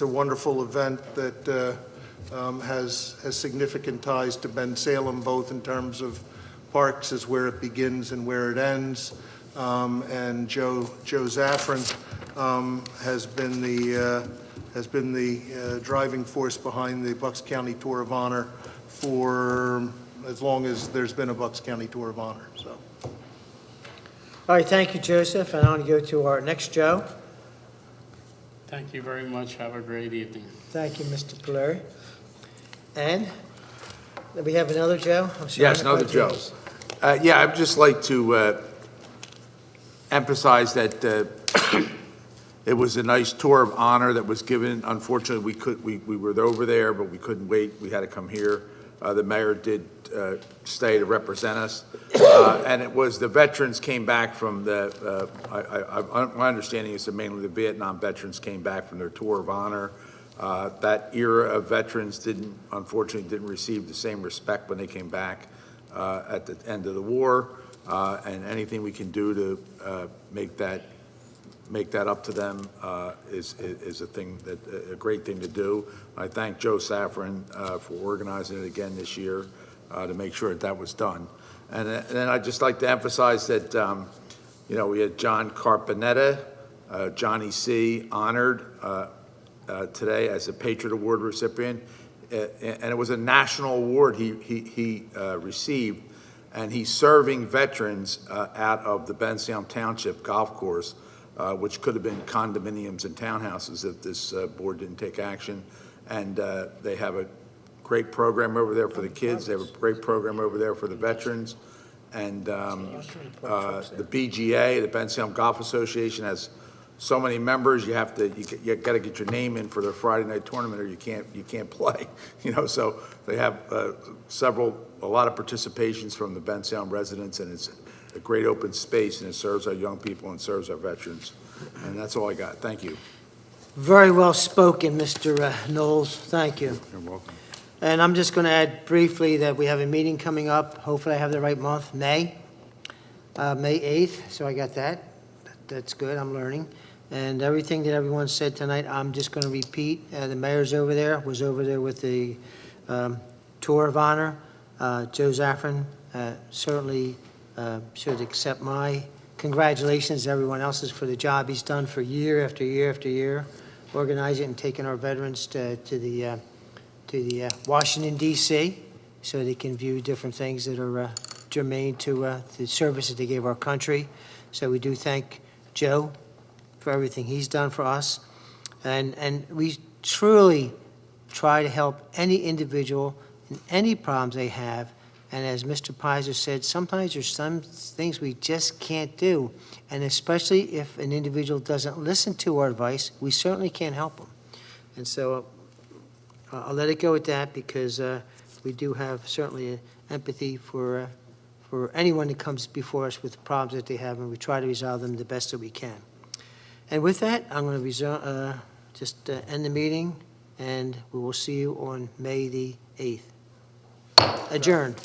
wonderful event that has significant ties to Bensalem, both in terms of parks as where it begins and where it ends. And Joe Zaffron has been the driving force behind the Bucks County Tour of Honor for as long as there's been a Bucks County Tour of Honor. So, All right, thank you, Joseph. And I want to go to our next Joe. Thank you very much. Have a great evening. Thank you, Mr. Polari. And we have another Joe? I'm sorry, Yes, I'm another quite Joe. pleased. Yeah, I'd just like to emphasize that it was a nice tour of honor that was given. Unfortunately, we were over there, but we couldn't wait. We had to come here. The mayor did stay to represent us. And it was the veterans came back from my understanding is that mainly the Vietnam veterans came back from their tour of honor. That era of veterans unfortunately didn't receive the same respect when they came back at the end of the war. And anything we can do to make that up to them is a great thing to do. I thank Joe Saffron for organizing it again this year to make sure that was done. And then I'd just like to emphasize that we had John Carpanetta, Johnny C. honored today as a Patriot Award recipient, and it was a national award he received. And he's serving veterans out of the Bensalem Township golf course, which could have been condominiums and townhouses if this board didn't take action. And they have a great program over there for the kids. They have a great program over there for the veterans. And the BGA, the Bensalem Golf Association, has so many members. You got to get your name in for their Friday night tournament, or you can't play. So they have a lot of participations from the Bensalem residents, and it's a great open space, and it serves our young people and serves our veterans. And that's all I got. Thank you. Very well spoken, Mr. Knowles. Thank you. You're welcome. And I'm just going to add briefly that we have a meeting coming up. Hopefully I have the right month, May 8th. So I got that. That's good. I'm learning. And everything that everyone said tonight, I'm just going to repeat. The mayor's was over there with the Tour of Honor. Joe Zaffron certainly should accept my congratulations to everyone else's for the job he's done for year after year after year, organizing and taking our veterans to the Washington, D.C., so they can view different things that are germane to the service that they gave our country. So we do thank Joe for everything he's done for us. And we truly try to help any individual in any problems they have. And as Mr. Pizer said, sometimes there's some things we just can't do. And especially if an individual doesn't listen to our advice, we certainly can't help them. And so I'll let it go at that, because we do have certainly empathy for anyone that comes before us with the problems that they have, and we try to resolve them the best that we can. And with that, I'm going to just end the meeting, and we will see you on May the 8th. Adjourned.